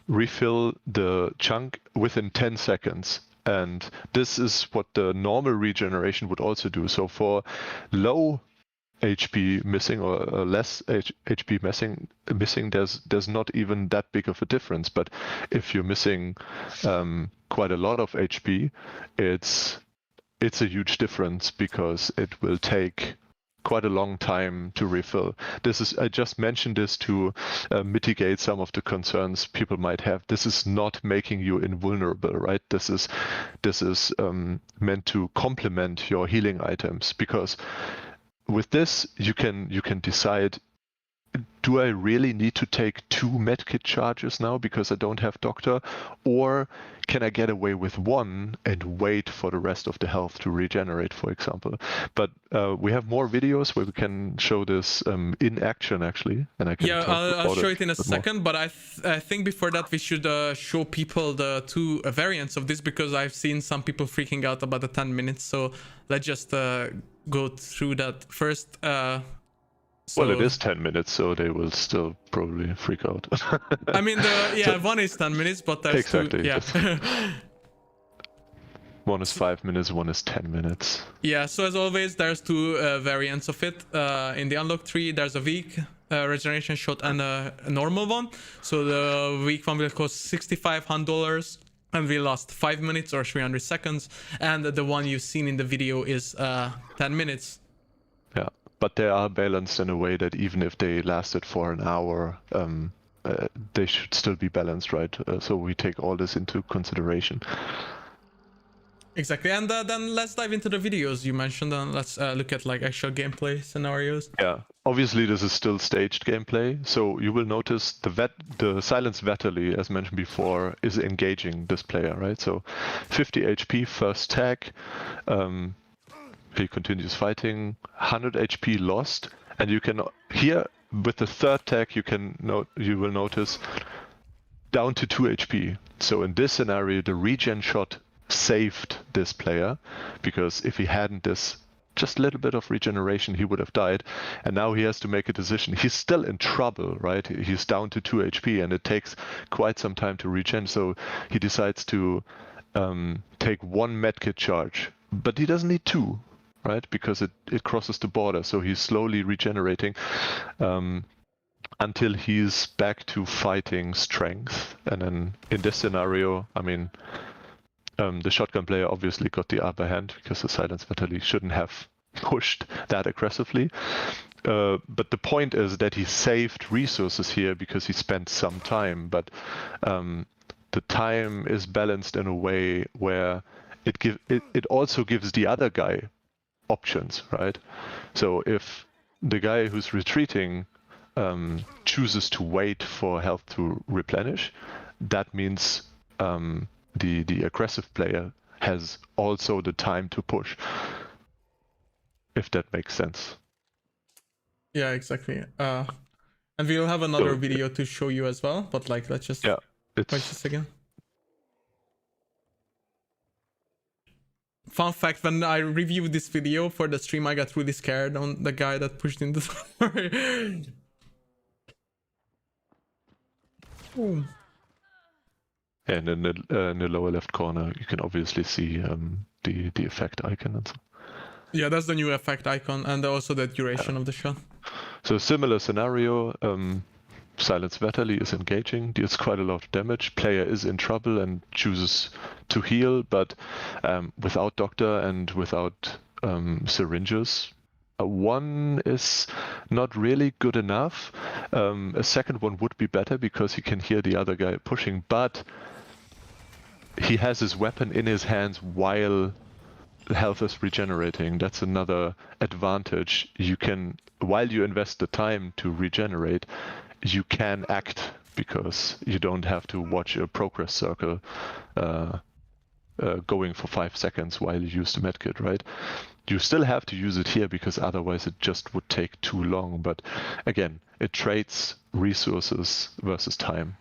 refill the chunk within 10 seconds. And this is what the normal regeneration would also do. So for low HP missing or less HP missing, there's not even that big of a difference. But if you're missing quite a lot of HP, it's a huge difference, because it will take quite a long time to refill. I just mentioned this to mitigate some of the concerns people might have. This is not making you invulnerable, right? This is meant to complement your healing items, because with this, you can decide, do I really need to take 2 medkit charges now because I don't have doctor, or can I get away with 1 and wait for the rest of the health to regenerate, for example? But we have more videos where we can show this in action, actually, and I can I'll show it in a second, but I think before that we should show people the 2 variants of this, because I've seen some people freaking out about the 10 minutes. So let's just go through that first. Well, it is 10 minutes, so they will still probably freak out. I mean, one is 10 minutes, but there's exactly, 2. Yeah. One is 5 minutes, one is 10 minutes. Yeah, so as always, there's 2 variants of it. In the unlock tree, there's a weak regeneration shot and a normal one. So the weak one will cost $6,500 and will last 5 minutes or 300 seconds. And the one you've seen in the video is 10 minutes. Yeah. But they are balanced in a way that even if they lasted for an hour, they should still be balanced, right? So we take all this into consideration. Exactly, and then let's dive into the videos you mentioned, and let's look at like actual gameplay scenarios. Yeah, obviously this is still staged gameplay, so you will notice the Silence Vatterly, as mentioned before, is engaging this player, right? So 50 HP, first tag. he continues fighting, 100 HP lost, and you can here with the third tag you will notice down to 2 HP. So in this scenario, the regen shot saved this player, because if he hadn't this just a little bit of regeneration, he would have died. And now he has to make a decision. He's still in trouble, right? He's down to 2 HP, and it takes quite some time to regen. So he decides to take 1 medkit charge, but he doesn't need 2, right? Because it crosses the border. So he's slowly regenerating until he's back to fighting strength. And then in this scenario, I mean, the shotgun player obviously got the upper hand, because the silence fatality shouldn't have pushed that aggressively. But the point is that he saved resources here because he spent some time, but the time is balanced in a way where it also gives the other guy options, right? So if the guy who's retreating chooses to wait for health to replenish, that means the aggressive player has also the time to push, if that makes sense. Yeah, exactly. And we'll have another video to show you as well, but like, let's just wait a second. Fun fact, when I reviewed this video for the stream, I got really scared on the guy that pushed in the door. Boom. And in the lower left corner, you can obviously see the effect icon and so. Yeah, that's the new effect icon, and also the duration of the shot. So similar scenario, Silence Vatali is engaging, deals quite a lot of damage, player is in trouble and chooses to heal, but without doctor and without syringes. One is not really good enough. A second one would be better because he can hear the other guy pushing, but he has his weapon in his hands while health is regenerating. That's another advantage. You can, while you invest the time to regenerate, you can act, because you don't have to watch a progress circle going for 5 seconds while you use the medkit, right? You still have to use it here because otherwise it just would take too long. But again, it trades resources versus time.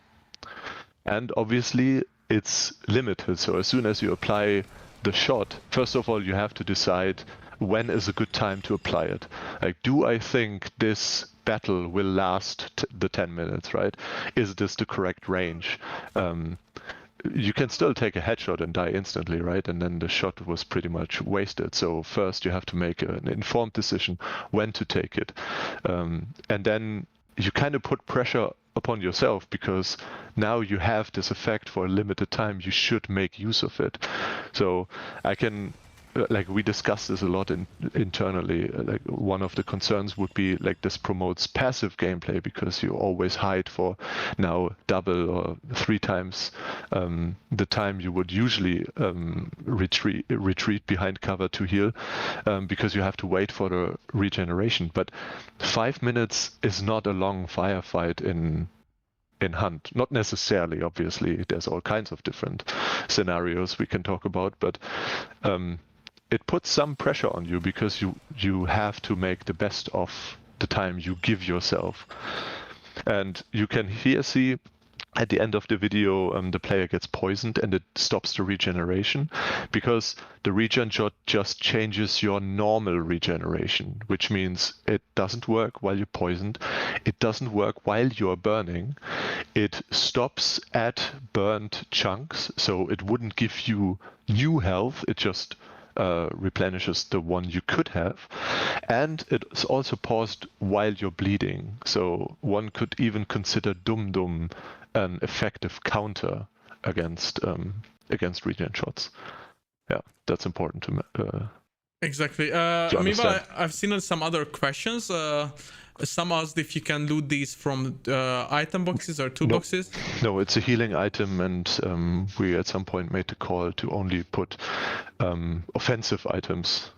And obviously it's limited. So as soon as you apply the shot, first of all, you have to decide when is a good time to apply it. Like, do I think this battle will last the 10 minutes, right? Is this the correct range? You can still take a headshot and die instantly, right? And then the shot was pretty much wasted. So first you have to make an informed decision when to take it. And then you kind of put pressure upon yourself, because now you have this effect for a limited time. You should make use of it. So I can, like, we discussed this a lot internally. Like, one of the concerns would be like this promotes passive gameplay, because you always hide for now double or 3 times the time you would usually retreat behind cover to heal, because you have to wait for the regeneration. But 5 minutes is not a long firefight in Hunt. Not necessarily, obviously. There's all kinds of different scenarios we can talk about, but it puts some pressure on you, because you have to make the best of the time you give yourself. And you can here see at the end of the video, the player gets poisoned and it stops the regeneration, because the regen shot just changes your normal regeneration, which means it doesn't work while you're poisoned. It doesn't work while you're burning. It stops at burned chunks, so it wouldn't give you new health. It just replenishes the one you could have, and it's also paused while you're bleeding. So one could even consider Dum Dum an effective counter against regen shots. Yeah, that's important to exactly. to Maybe I've seen some other questions. Some asked if you can loot these from item boxes or toolboxes. No, it's a healing item, and we at some point made the call to only put offensive items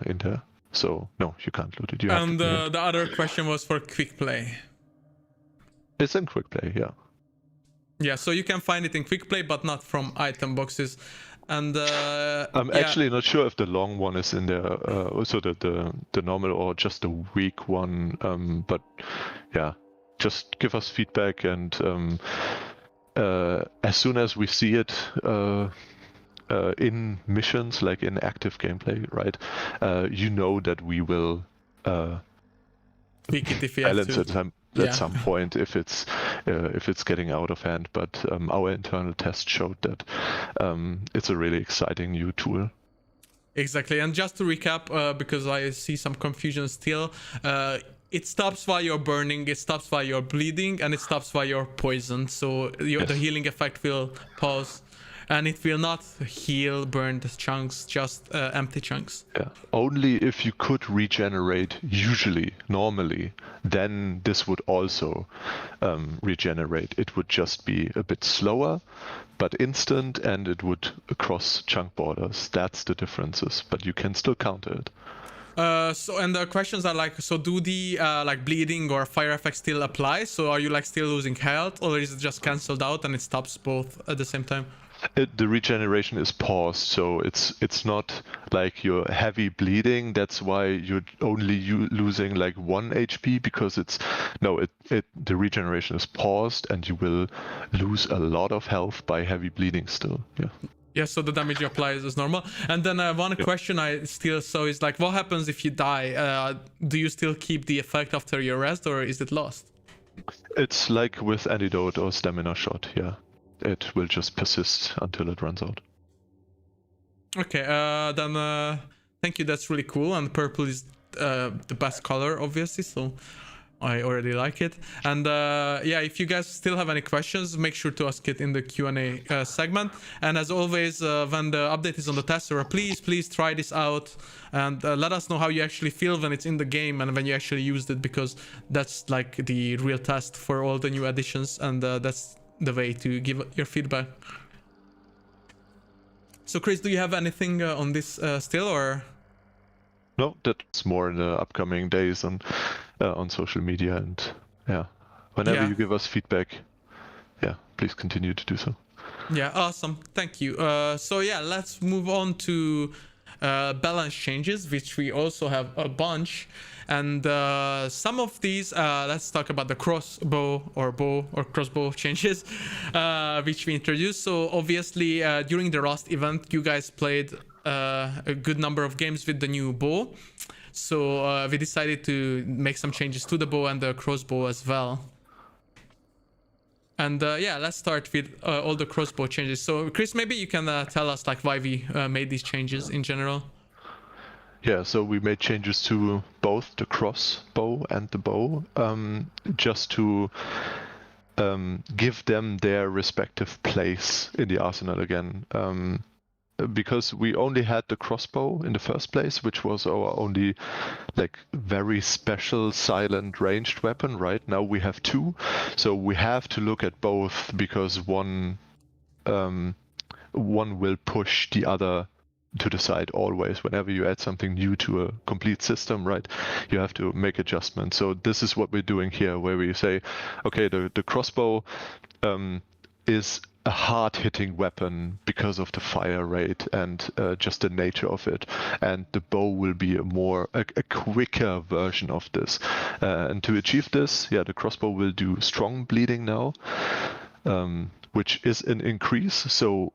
in there. So no, you can't loot it. And the other question was for quick play. It's in quick play, yeah. Yeah, so you can find it in quick play, but not from item boxes. And I'm yeah, actually not sure if the long one is in there, also the normal or just the weak one. But yeah, just give us feedback, and as soon as we see it in missions, like in active gameplay, right? You know that we will tweak it if you have balance to. at some point if it's getting out of hand. But our internal test showed that it's a really exciting new tool. Exactly, and just to recap, because I see some confusion still, it stops while you're burning, it stops while you're bleeding, and it stops while you're poisoned. So the healing effect will pause, and it will not heal burned chunks, just empty chunks. Yeah. Only if you could regenerate normally, then this would also regenerate. It would just be a bit slower, but instant, and it would cross chunk borders. That's the differences, but you can still counter it. So and the questions are like, so do the like bleeding or fire effects still apply? So are you like still losing health, or is it just cancelled out and it stops both at the same time? The regeneration is paused, so it's not like you're heavy bleeding. That's why you're only losing like 1 HP, because the regeneration is paused, and you will lose a lot of health by heavy bleeding still. Yeah. Yeah, so the damage you apply is normal. And then one question I still saw is like, what happens if you die? Do you still keep the effect after your rest, or is it lost? It's like with antidote or stamina shot. Yeah. It will just persist until it runs out. Okay, then thank you, that's really cool. And purple is the best color, obviously, so I already like it. And yeah, if you guys still have any questions, make sure to ask it in the Q&A segment. And as always, when the update is on the test server, please try this out, and let us know how you actually feel when it's in the game and when you actually used it, because that's like the real test for all the new additions, and that's the way to give your feedback. So Chris, do you have anything on this still, or? No, that's more in the upcoming days on social media, and whenever you give us feedback, please continue to do so. Yeah, awesome, thank you. So yeah, let's move on to balance changes, which we also have a bunch. And some of these, let's talk about the crossbow or bow or crossbow changes, which we introduced. So obviously during the Rust event, you guys played a good number of games with the new bow. So we decided to make some changes to the bow and the crossbow as well. And yeah, let's start with all the crossbow changes. So Chris, maybe you can tell us like why we made these changes in general. Yeah, so we made changes to both the crossbow and the bow, just to give them their respective place in the arsenal again. Because we only had the crossbow in the first place, which was our only like very special silent ranged weapon. Right now we have two, so we have to look at both, because one will push the other to the side always. Whenever you add something new to a complete system, right, you have to make adjustments. So this is what we're doing here, where we say, okay, the crossbow is a hard-hitting weapon because of the fire rate and just the nature of it, and the bow will be a quicker version of this. And to achieve this, the crossbow will do strong bleeding now, which is an increase. So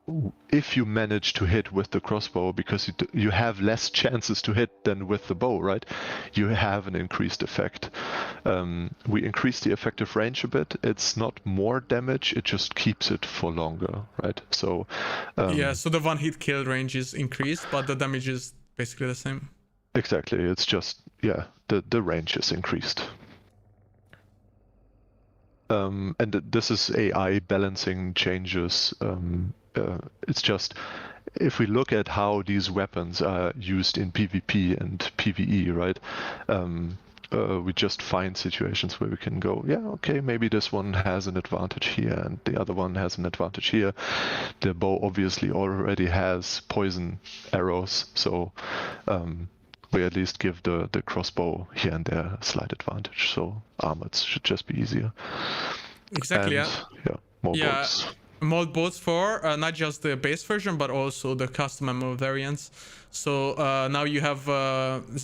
if you manage to hit with the crossbow, because you have less chances to hit than with the bow, right, you have an increased effect. We increased the effective range a bit. It's not more damage, it just keeps it for longer, right? So yeah, so the one hit kill range is increased, but the damage is basically the same. Exactly, it's just the range is increased. And this is AI balancing changes. It's just, if we look at how these weapons are used in PvP and PvE, right? We just find situations where we can go, okay, maybe this one has an advantage here and the other one has an advantage here. The bow obviously already has poison arrows, so we at least give the crossbow here and there a slight advantage. So armored should just be easier. Exactly. And, more bows. mold bolts for not just the base version but also the custom ammo variants. So now you have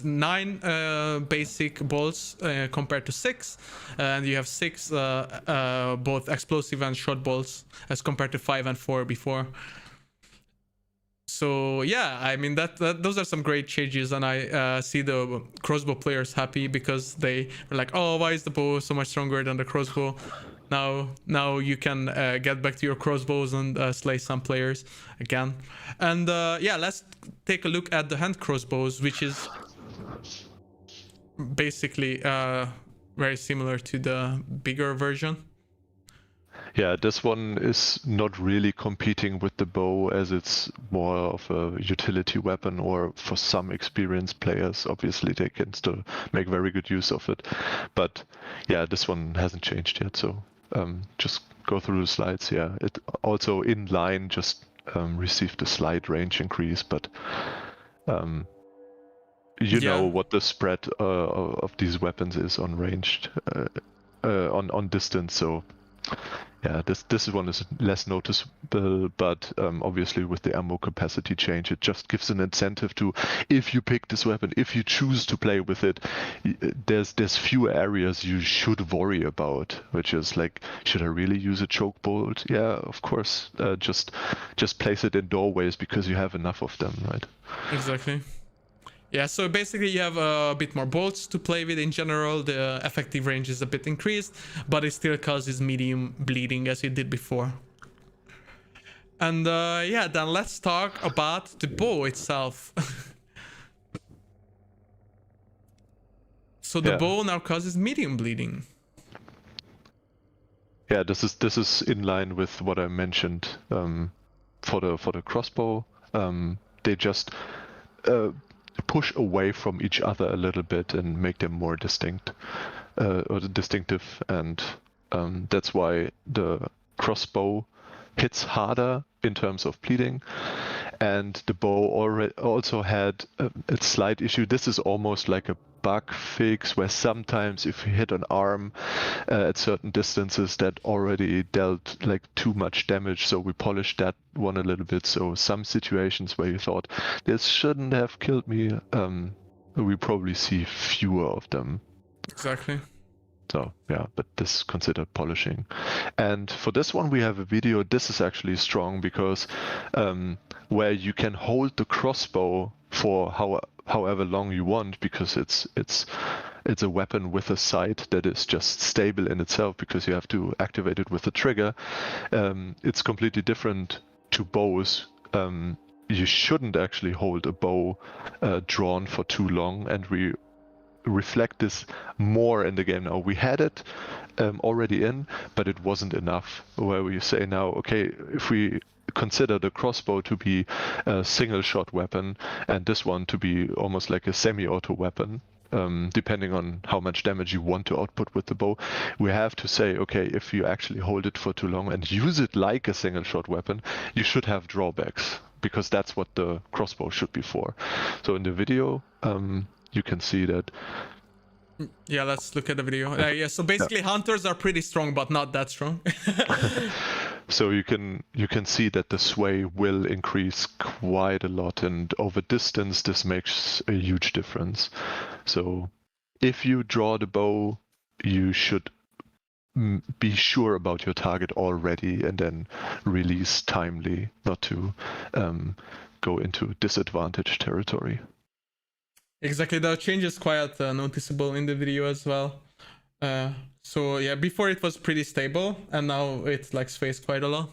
9 basic bolts compared to 6, and you have 6 both explosive and shot bolts as compared to 5 and 4 before. So yeah, I mean that those are some great changes, and I see the crossbow players happy because they were like, oh, why is the bow so much stronger than the crossbow? Now you can get back to your crossbows and slay some players again. And yeah, let's take a look at the hand crossbows, which is basically very similar to the bigger version. Yeah, this one is not really competing with the bow, as it's more of a utility weapon, or for some experienced players, obviously they can still make very good use of it. But yeah, this one hasn't changed yet, so just go through the slides. Yeah, it also in line just received a slight range increase, but you know what the spread of these weapons is on ranged, on distance, so yeah, this one is less noticeable, but obviously with the ammo capacity change, it just gives an incentive to, if you pick this weapon, if you choose to play with it, there's few areas you should worry about, which is like, should I really use a choke bolt? Yeah, of course. Just place it in doorways because you have enough of them, right? Exactly. Yeah, so basically you have a bit more bolts to play with in general. The effective range is a bit increased, but it still causes medium bleeding as it did before. And yeah, then let's talk about the bow itself. So the bow now causes medium bleeding. Yeah, this is in line with what I mentioned for the crossbow. They just push away from each other a little bit and make them more distinct or distinctive, and that's why the crossbow hits harder in terms of bleeding, and the bow also had a slight issue. This is almost like a bug fix where sometimes if you hit an arm at certain distances, that already dealt like too much damage, so we polished that one a little bit. So some situations where you thought this shouldn't have killed me, we probably see fewer of them. Exactly. So yeah, but this is considered polishing. And for this one we have a video. This is actually strong because where you can hold the crossbow for however long you want, because it's a weapon with a sight that is just stable in itself because you have to activate it with the trigger. It's completely different to bows. You shouldn't actually hold a bow drawn for too long, and we reflect this more in the game now. We had it already in, but it wasn't enough, where we say now, okay, if we consider the crossbow to be a single shot weapon and this one to be almost like a semi-auto weapon, depending on how much damage you want to output with the bow, we have to say, okay, if you actually hold it for too long and use it like a single shot weapon, you should have drawbacks, because that's what the crossbow should be for. So in the video, you can see that. Yeah, let's look at the video. Yeah, so basically hunters are pretty strong, but not that strong. So you can see that the sway will increase quite a lot, and over distance this makes a huge difference. So if you draw the bow, you should be sure about your target already and then release timely, not to go into disadvantage territory. Exactly, the change is quite noticeable in the video as well. So yeah, before it was pretty stable, and now it like sways quite a lot.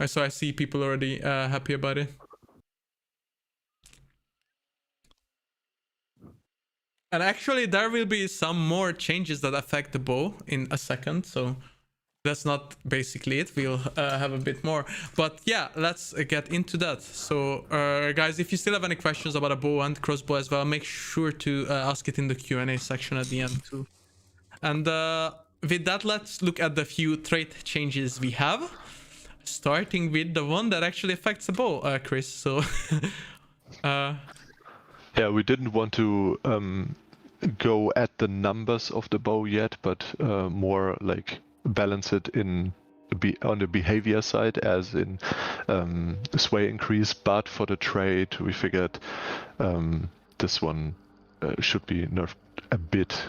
So I see people already happy about it. And actually there will be some more changes that affect the bow in a second, so that's not basically it. We'll have a bit more, but yeah, let's get into that. So guys, if you still have any questions about a bow and crossbow as well, make sure to ask it in the Q&A section at the end too. And with that, let's look at the few trait changes we have, starting with the one that actually affects the bow, Chris. So yeah, we didn't want to go at the numbers of the bow yet, but more like balance it on the behavior side, as in sway increase, but for the trade we figured this one should be nerfed a bit.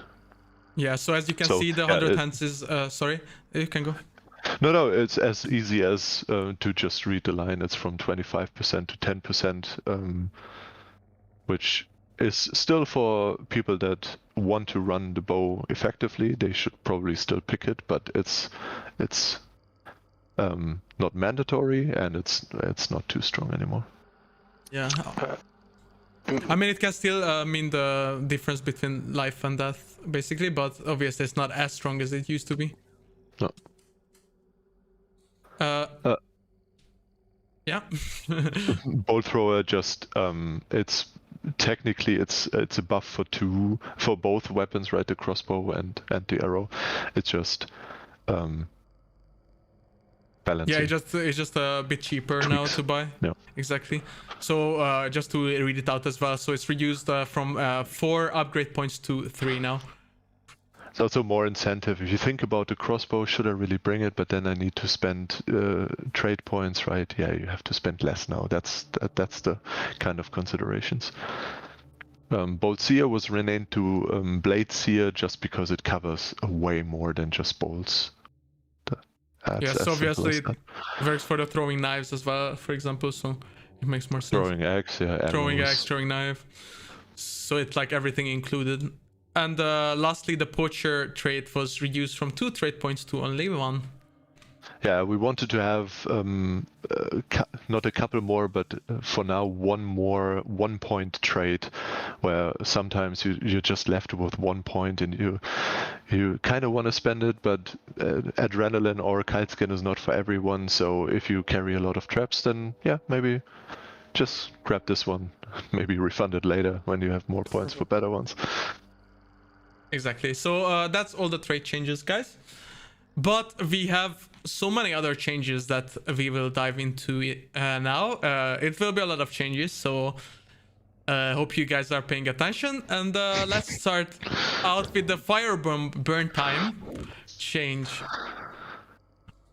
Yeah, so as you can see, the 100 hands is... sorry, you can go. No, it's as easy as to just read the line. It's from 25% to 10%, which is still for people that want to run the bow effectively. They should probably still pick it, but it's not mandatory, and it's not too strong anymore. Yeah. I mean, it can still mean the difference between life and death, basically, but obviously it's not as strong as it used to be. No. Yeah. Bolt thrower just it's technically it's a buff for both weapons, right? The crossbow and the arrow. It's just balancing. Yeah, it's just a bit cheaper now to buy. Yeah. Exactly. So just to read it out as well, so it's reduced from 4 upgrade points to 3 now. It's also more incentive. If you think about the crossbow, should I really bring it? But then I need to spend trade points, right? Yeah, you have to spend less now. That's the kind of considerations. Bolt Seer was renamed to Blade Seer just because it covers way more than just bolts. Yes, obviously it works for the throwing knives as well, for example, so it makes more sense. Throwing axe, yeah. Throwing axe, throwing knife. So it's like everything included. And lastly, the poacher trait was reduced from 2 trade points to only 1. Yeah, we wanted to have not a couple more, but for now one more 1-point trait, where sometimes you're just left with 1 point and you kind of want to spend it, but adrenaline or kite skin is not for everyone. So if you carry a lot of traps, then yeah, maybe just grab this one, maybe refund it later when you have more points for better ones. Exactly. So that's all the trait changes, guys. But we have so many other changes that we will dive into now. It will be a lot of changes, so hope you guys are paying attention. And let's start out with the firebomb burn time change.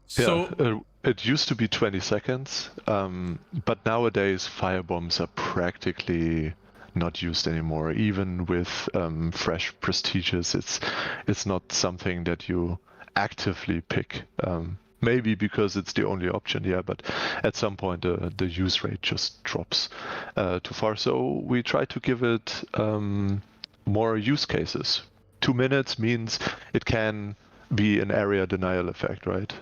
So it used to be 20 seconds, but nowadays firebombs are practically not used anymore. Even with fresh prestiges, it's not something that you actively pick. Maybe because it's the only option, yeah, but at some point the use rate just drops too far. So we try to give it more use cases. 2 minutes means it can be an area denial effect, right?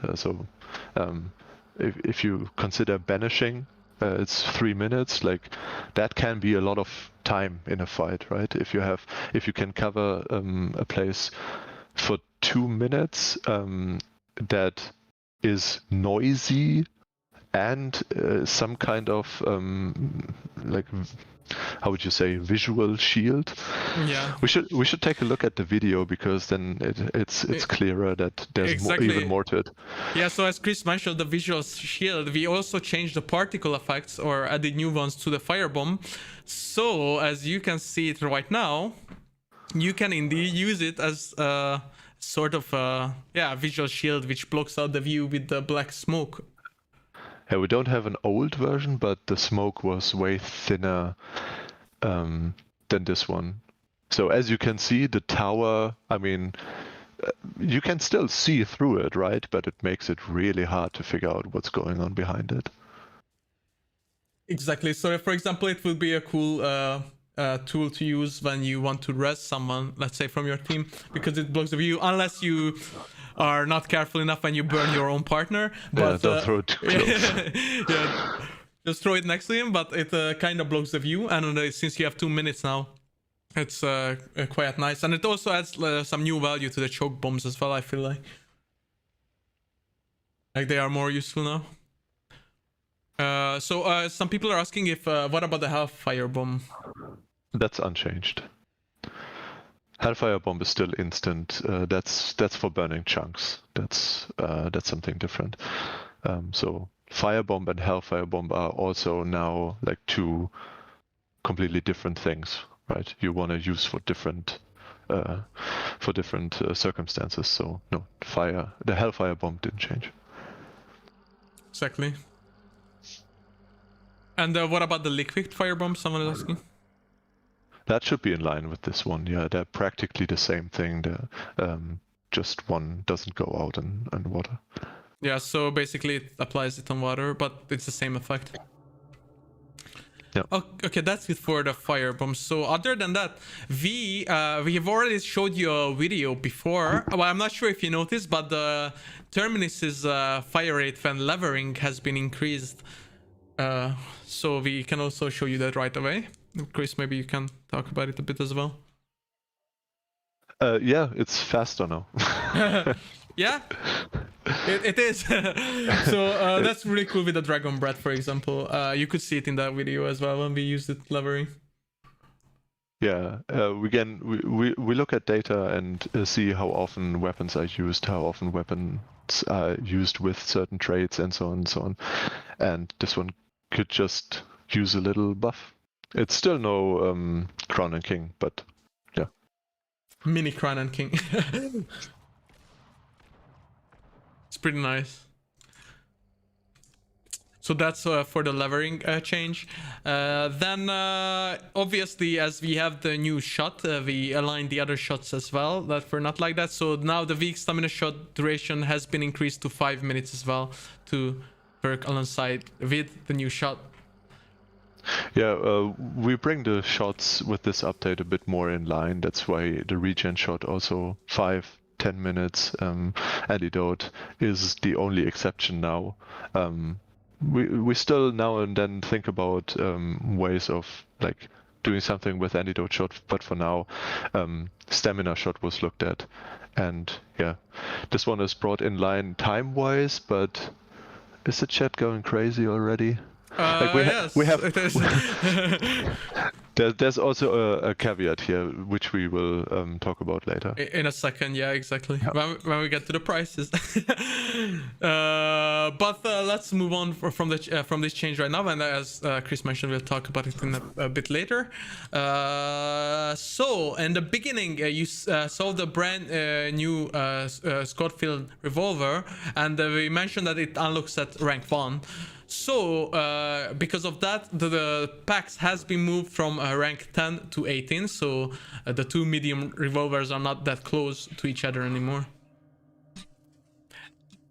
If you consider banishing, it's 3 minutes. Like that can be a lot of time in a fight, right? If you can cover a place for 2 minutes that is noisy and some kind of like, how would you say, visual shield. Yeah, we should take a look at the video, because then it's clearer that there's exactly. even more to it. Yeah, so as Chris mentioned, the visual shield, we also changed the particle effects or added new ones to the firebomb. So as you can see it right now, you can indeed use it as sort of visual shield which blocks out the view with the black smoke. Yeah, we don't have an old version, but the smoke was way thinner than this one. So as you can see, the tower, I mean, you can still see through it, right? But it makes it really hard to figure out what's going on behind it. Exactly. So for example, it will be a cool tool to use when you want to res someone, let's say from your team, because it blocks the view, unless you are not careful enough and you burn your own partner. But don't throw it too close. Yeah, just throw it next to him, but it kind of blocks the view. And since you have 2 minutes now, it's quite nice. And it also adds some new value to the choke bombs as well, I feel like. Like they are more useful now. So some people are asking if what about the Hellfire bomb? That's unchanged. Hellfire bomb is still instant. That's for burning chunks. That's something different. So Firebomb and Hellfire bomb are also now like 2 completely different things, right? You want to use for different circumstances. So no, the Hellfire bomb didn't change. Exactly. And what about the liquid firebomb? Someone is asking. That should be in line with this one. Yeah, they're practically the same thing. Just one doesn't go out in water. Yeah, so basically it applies it on water, but it's the same effect. Yeah. Okay, that's it for the firebomb. So other than that, we have already showed you a video before. Well, I'm not sure if you noticed, but the Terminus's fire rate when levering has been increased. So we can also show you that right away. Chris, maybe you can talk about it a bit as well. Yeah, it's faster now. Yeah, it is. So that's really cool with the Dragon Breath, for example. You could see it in that video as well when we used it levering. Yeah, we look at data and see how often weapons are used, how often weapons are used with certain traits, and so on and so on. And this one could just use a little buff. It's still no Crown and King, but yeah. Mini Crown and King. It's pretty nice. So that's for the levering change. Then obviously, as we have the new shot, we align the other shots as well that were not like that. So now the weak stamina shot duration has been increased to 5 minutes as well to work alongside with the new shot. Yeah, we bring the shots with this update a bit more in line. That's why the Regen Shot also 5-10 minutes antidote is the only exception now. We still now and then think about ways of like doing something with antidote shot, but for now, stamina shot was looked at, and yeah, this one is brought in line time-wise. But is the chat going crazy already? Yes, it is. There's also a caveat here, which we will talk about later. In a second, yeah, exactly. Yeah. When we get to the prices. But let's move on from this change right now, and as Chris mentioned, we'll talk about it in a bit later. So in the beginning, you saw the brand new Scottfield Revolver, and we mentioned that it unlocks at rank 1. So because of that, the packs has been moved from rank 10 to 18. So the two medium revolvers are not that close to each other anymore.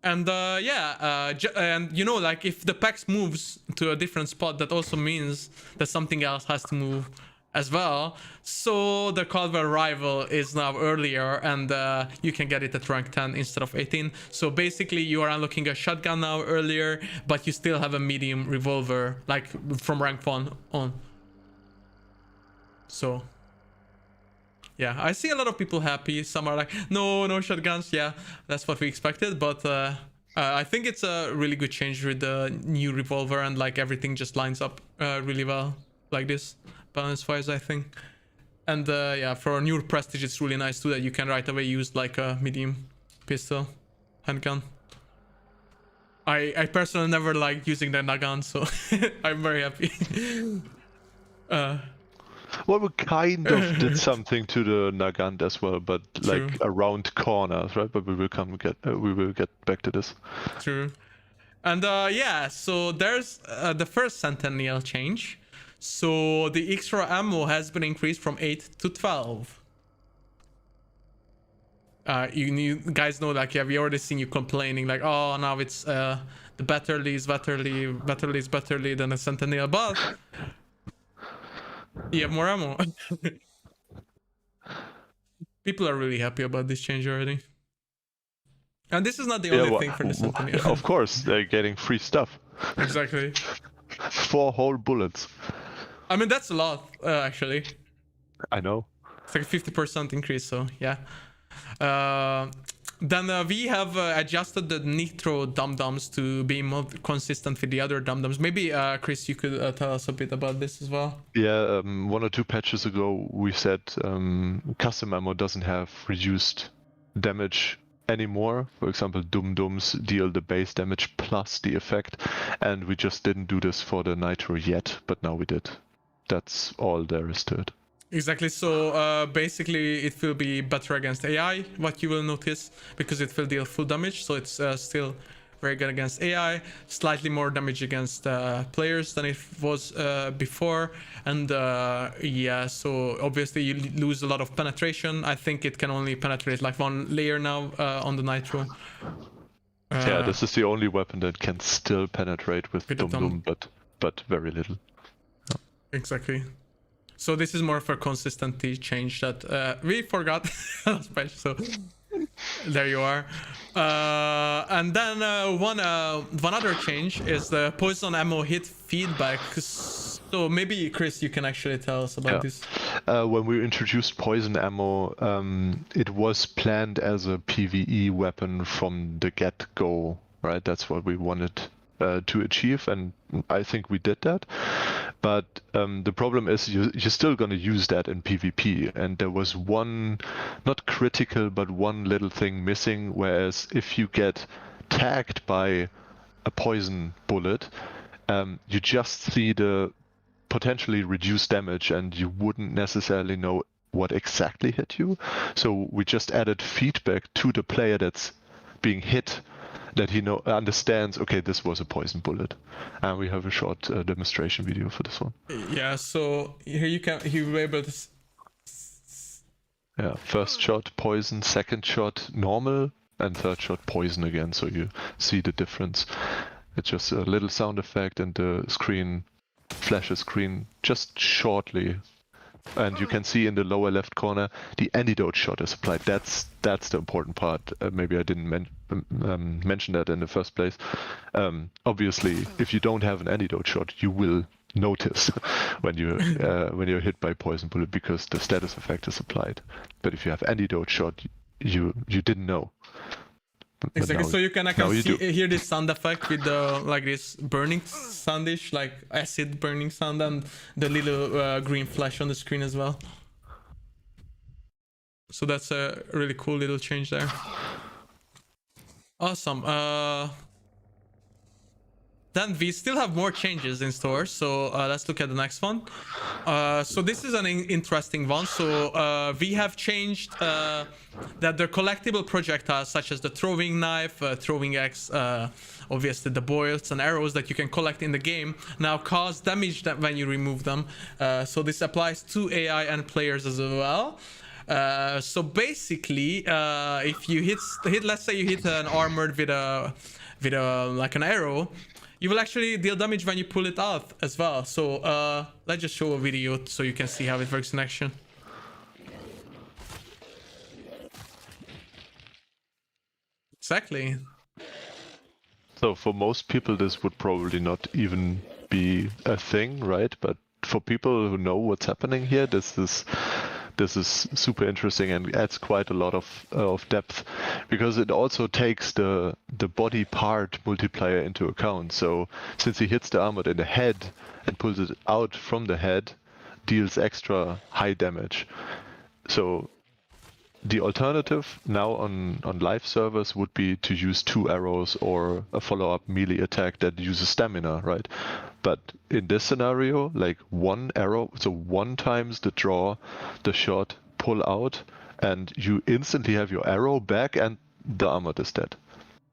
And and you know, like if the packs moves to a different spot, that also means that something else has to move as well. So the Caldwell Rival is now earlier, and you can get it at rank 10 instead of 18. So basically you are unlocking a shotgun now earlier, but you still have a medium revolver, like from rank 1 on. So yeah, I see a lot of people happy. Some are like, no shotguns. Yeah, that's what we expected, but I think it's a really good change with the new revolver, and like everything just lines up really well like this, balance wise, I think. And yeah, for a new prestige, it's really nice too that you can right away use like a medium pistol handgun. I personally never liked using the Nagan, so I'm very happy. Well, we kind of did something to the Nagant as well, but like True. around corners, right? But we will get back to this. True. And yeah, so there's the first Centennial change. So the extra ammo has been increased from 8 to 12. You guys know, like, yeah, we already seen you complaining, like, oh, now it's the Betterly is better than the Centennial, but you have more ammo. People are really happy about this change already. And this is not the only thing for the Centennial. Of course, they're getting free stuff. Exactly. 4 whole bullets. I mean, that's a lot, actually. I know. It's like a 50% increase, so yeah. Then we have adjusted the Nitro dum-dums to be more consistent with the other dum-dums. Maybe, Chris, you could tell us a bit about this as well. Yeah, 1 or 2 patches ago, we said custom ammo doesn't have reduced damage anymore. For example, Dum-Dums deal the base damage plus the effect, and we just didn't do this for the Nitro yet, but now we did. That's all there is to it. Exactly. So basically, it will be better against AI. What you will notice, because it will deal full damage, so it's still very good against AI. Slightly more damage against players than it was before, and yeah. So obviously, you lose a lot of penetration. I think it can only penetrate like one layer now on the Nitro. Yeah, this is the only weapon that can still penetrate with With the Dum Dum, but very little. Exactly. So this is more of a consistency change that we forgot. So there you are. And then one other change is the poison ammo hit feedback. So maybe Chris, you can actually tell us about this. When we introduced poison ammo, it was planned as a PvE weapon from the get-go, right? That's what we wanted to achieve, and I think we did that. But the problem is you're still going to use that in PvP, and there was one, not critical, but one little thing missing, whereas if you get tagged by a poison bullet, you just see the potentially reduced damage and you wouldn't necessarily know what exactly hit you. So we just added feedback to the player that's being hit, that he understands, okay, this was a poison bullet. And we have a short demonstration video for this one. Yeah, so here you were able to... Yeah, first shot poison, second shot normal, and third shot poison again, so you see the difference. It's just a little sound effect and the screen flashes green just shortly. And you can see in the lower left corner the antidote shot is applied. That's the important part. Maybe I didn't mention that in the first place. Obviously, if you don't have an antidote shot, you will notice when you're hit by poison bullet because the status effect is applied. But if you have antidote shot, you didn't know. Exactly. So you can hear this sound effect with the like this burning soundish, like acid burning sound, and the little green flash on the screen as well. So that's a really cool little change there. Awesome. Then we still have more changes in store, so let's look at the next one. So this is an interesting one. So we have changed that the collectible projectiles, such as the throwing knife, throwing axe, obviously the bolts and arrows that you can collect in the game, now cause damage when you remove them. So this applies to AI and players as well. So basically, if you hit, let's say you hit an armored with a like an arrow, you will actually deal damage when you pull it out as well. So let's just show a video so you can see how it works in action. Exactly. So for most people, this would probably not even be a thing, right? But for people who know what's happening here, this is super interesting and adds quite a lot of depth, because it also takes the body part multiplier into account. So since he hits the armor in the head and pulls it out from the head, deals extra high damage. So the alternative now on live servers would be to use 2 arrows or a follow-up melee attack that uses stamina, right? But in this scenario, like 1 arrow, so 1 times the draw, the shot, pull out, and you instantly have your arrow back and the armor is dead.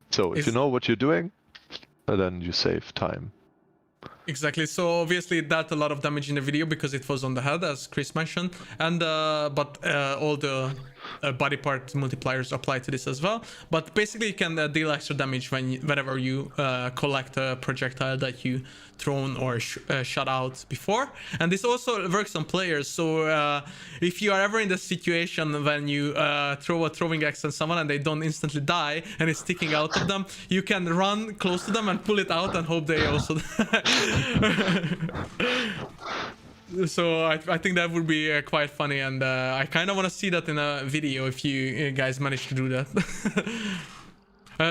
So if you know what you're doing, then you save time. Exactly. So obviously it dealt a lot of damage in the video because it was on the head, as Chris mentioned, and but all the body part multipliers apply to this as well. But basically you can deal extra damage whenever you collect a projectile that you thrown or shot out before. And this also works on players. So if you are ever in the situation when you throw a throwing axe on someone and they don't instantly die and it's sticking out of them, you can run close to them and pull it out and hope they also So I think that would be quite funny, and I kind of want to see that in a video if you guys manage to do that.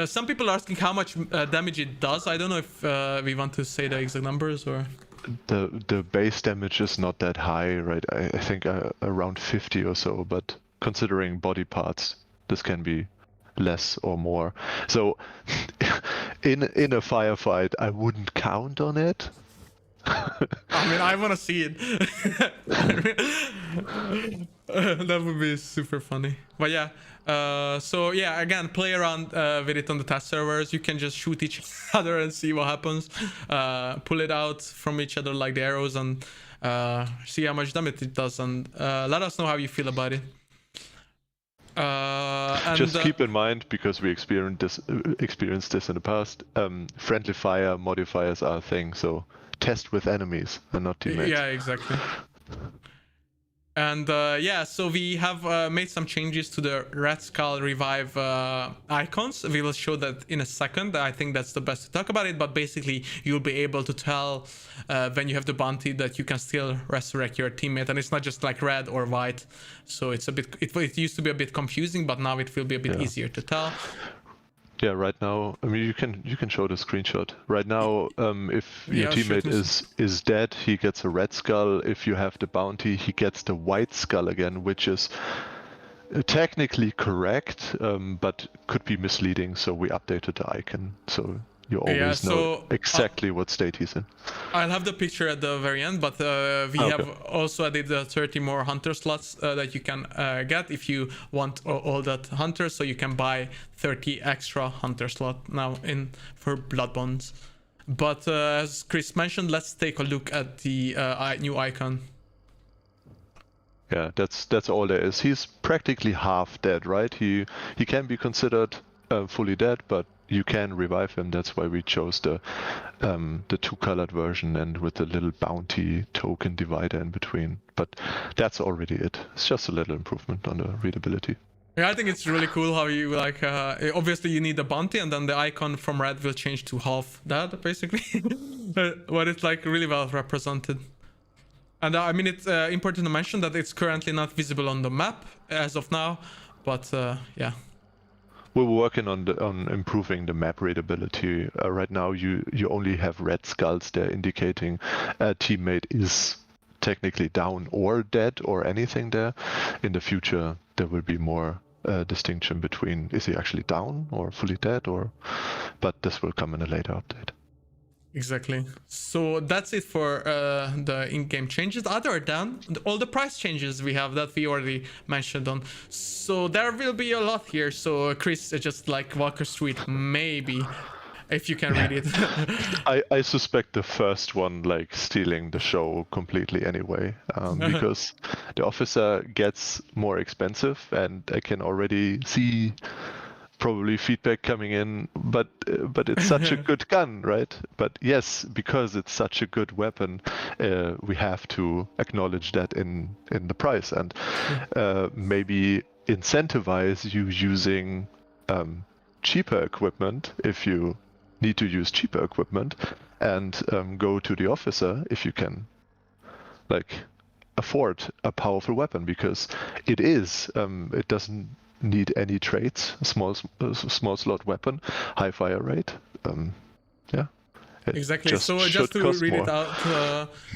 Some people are asking how much damage it does. I don't know if we want to say the exact numbers or... The base damage is not that high, right? I think around 50 or so, but considering body parts, this can be less or more. So in a firefight, I wouldn't count on it. I mean, I want to see it. That would be super funny. But yeah, so yeah, again, play around with it on the test servers. You can just shoot each other and see what happens. Pull it out from each other like the arrows and see how much damage it does. And let us know how you feel about it. Just keep in mind, because we experienced this in the past, friendly fire modifiers are a thing, so test with enemies and not teammates. Yeah, exactly. And yeah, so we have made some changes to the Red Skull Revive icons. We will show that in a second. I think that's the best to talk about it, but basically you'll be able to tell when you have the bounty that you can still resurrect your teammate, and it's not just like red or white. So it's a bit, it used to be a bit confusing, but now it will be a bit easier to tell. Yeah, right now, I mean, you can show the screenshot. Right now, if your teammate is dead, he gets a red skull. If you have the bounty, he gets the white skull again, which is technically correct, but could be misleading. So we updated the icon, so you always know exactly what state he's in. I'll have the picture at the very end, but we have also added 30 more hunter slots that you can get if you want all that hunters, so you can buy 30 extra hunter slot now for Blood Bonds. But as Chris mentioned, let's take a look at the new icon. Yeah, that's all there is. He's practically half dead, right? He can be considered fully dead, but you can revive him. That's why we chose the two-colored version and with the little bounty token divider in between. But that's already it. It's just a little improvement on the readability. Yeah, I think it's really cool how you like. Obviously, you need a bounty, and then the icon from red will change to half that, basically. But it's like really well represented. And I mean, it's important to mention that it's currently not visible on the map as of now. But yeah. We're working on improving the map readability. Right now, you only have red skulls there indicating a teammate is technically down or dead or anything there. In the future, there will be more distinction between is he actually down or fully dead, but this will come in a later update. Exactly. So that's it for the in-game changes. Other than all the price changes we have that we already mentioned on. So there will be a lot here. So Chris, just like walk us through it, maybe, if you can read it. I suspect the first one like stealing the show completely anyway, because the officer gets more expensive, and I can already see probably feedback coming in, but it's such a good gun, right? But yes, because it's such a good weapon, we have to acknowledge that in the price, and maybe incentivize you using cheaper equipment if you need to use cheaper equipment, and go to the officer if you can like afford a powerful weapon, because it doesn't need any traits, small slot weapon, high fire rate. Yeah. Exactly. So just to read it out,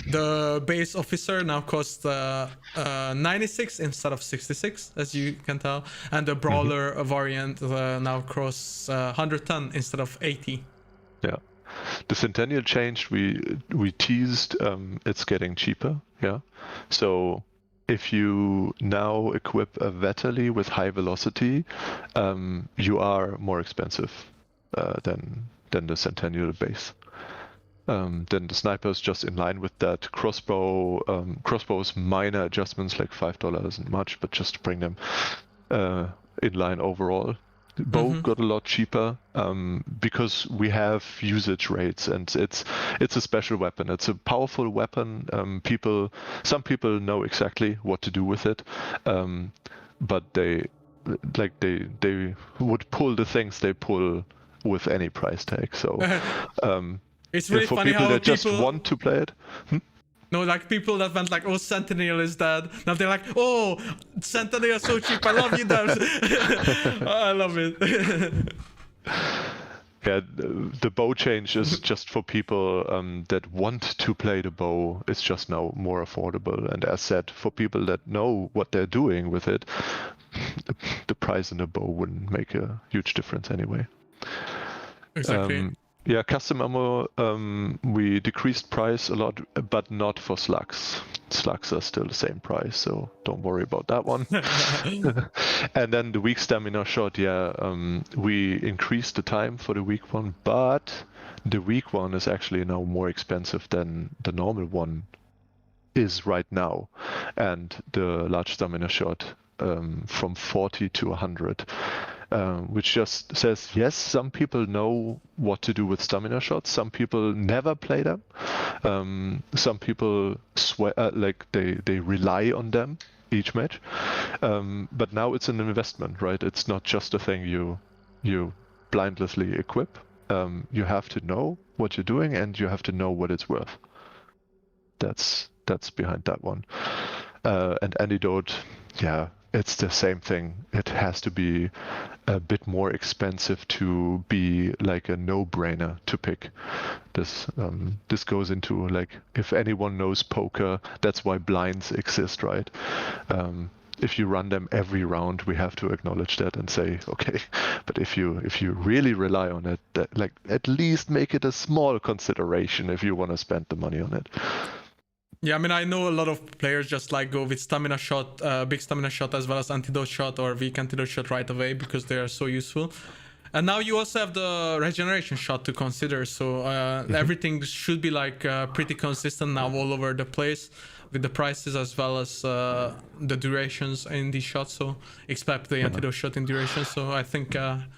the base officer now costs 96 instead of 66, as you can tell, and the brawler variant now costs 110 instead of 80. Yeah. The Centennial changed. We teased it's getting cheaper. Yeah. So if you now equip a Vetterli with high velocity, you are more expensive than the Centennial base. Then the sniper is just in line with that. Crossbows minor adjustments, like $5 isn't much, but just to bring them in line overall. Bow got a lot cheaper because we have usage rates, and it's a special weapon. It's a powerful weapon. Some people know exactly what to do with it, but they would pull the things they pull with any price tag. So it's really for funny people how that just want to play it. No, like people that went like, oh, Sentinel is dead. Now they're like, oh, Sentinel is so cheap. I love you, devs. I love it. Yeah, the bow change is just for people that want to play the bow. It's just now more affordable. And as said, for people that know what they're doing with it, the price in the bow wouldn't make a huge difference anyway. Exactly. Yeah, custom ammo, we decreased price a lot, but not for slugs. Slugs are still the same price, so don't worry about that one. And then the weak stamina shot, yeah, we increased the time for the weak one, but the weak one is actually now more expensive than the normal one is right now. And the large stamina shot from 40 to 100. Which just says, yes, some people know what to do with stamina shots. Some people never play them. Some people swear, like they rely on them each match. But now it's an investment, right? It's not just a thing you blindlessly equip. You have to know what you're doing, and you have to know what it's worth. That's behind that one. And antidote, yeah, it's the same thing. It has to be a bit more expensive to be like a no-brainer to pick. This goes into, like, if anyone knows poker, that's why blinds exist, right? If you run them every round, we have to acknowledge that and say, okay, but if you really rely on it, that, like, at least make it a small consideration if you want to spend the money on it. Yeah, I mean, I know a lot of players just like go with stamina shot, big stamina shot, as well as antidote shot or weak antidote shot right away because they are so useful. And now you also have the regeneration shot to consider, so everything should be like pretty consistent now all over the place with the prices as well as the durations in these shots. So expect the antidote shot in duration. So I think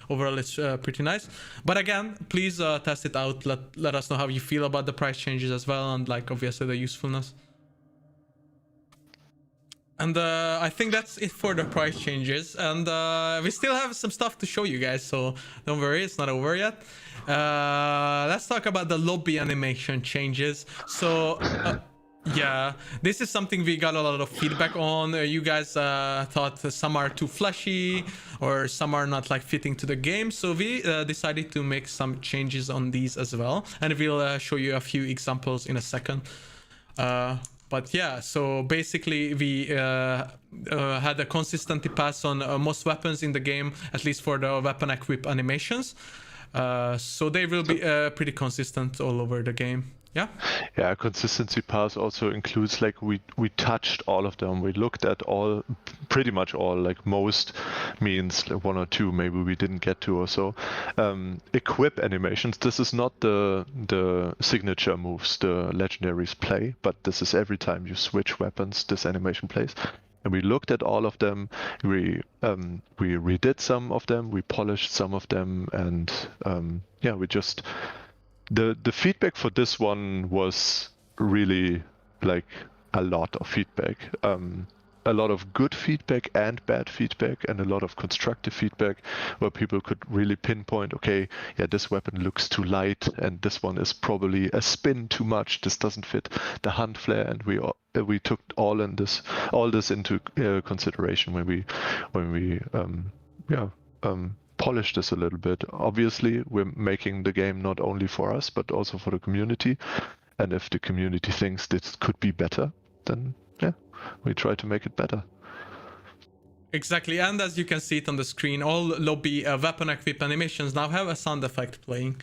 overall it's pretty nice. But again, please test it out. Let us know how you feel about the price changes as well, and like obviously the usefulness. And I think that's it for the price changes. And we still have some stuff to show you guys, so don't worry, it's not over yet. Let's talk about the lobby animation changes. So yeah, this is something we got a lot of feedback on. You guys thought some are too flashy or some are not like fitting to the game. So we decided to make some changes on these as well. And we'll show you a few examples in a second. But yeah, so basically we had a consistency pass on most weapons in the game, at least for the weapon equip animations. So they will be pretty consistent all over the game. Yeah. Yeah, consistency pass also includes, like, we touched all of them. We looked at all, pretty much all, like most means like one or two maybe we didn't get to or so. Equip animations, this is not the signature moves the legendaries play, but this is every time you switch weapons, this animation plays. And we looked at all of them, we redid some of them, we polished some of them, and yeah, we just... The feedback for this one was really, like, a lot of feedback. A lot of good feedback and bad feedback, and a lot of constructive feedback where people could really pinpoint, okay, yeah, this weapon looks too light, and this one is probably a spin too much. This doesn't fit the hand flare, and we took all this into consideration when we polish this a little bit. Obviously, we're making the game not only for us, but also for the community. And if the community thinks this could be better, then yeah, we try to make it better. Exactly, and as you can see it on the screen, all lobby weapon equip animations now have a sound effect playing,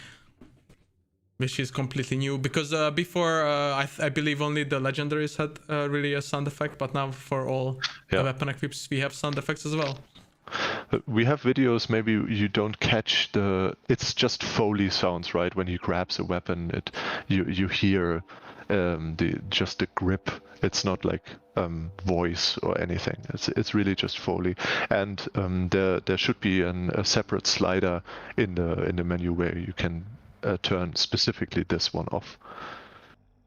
which is completely new, because before I believe only the legendaries had really a sound effect, but now for all the weapon equips we have sound effects as well. We have videos, maybe you don't catch it's just Foley sounds, right? When he grabs a weapon, you hear the grip. It's not like voice or anything. It's really just Foley. And there should be a separate slider in the menu where you can turn specifically this one off.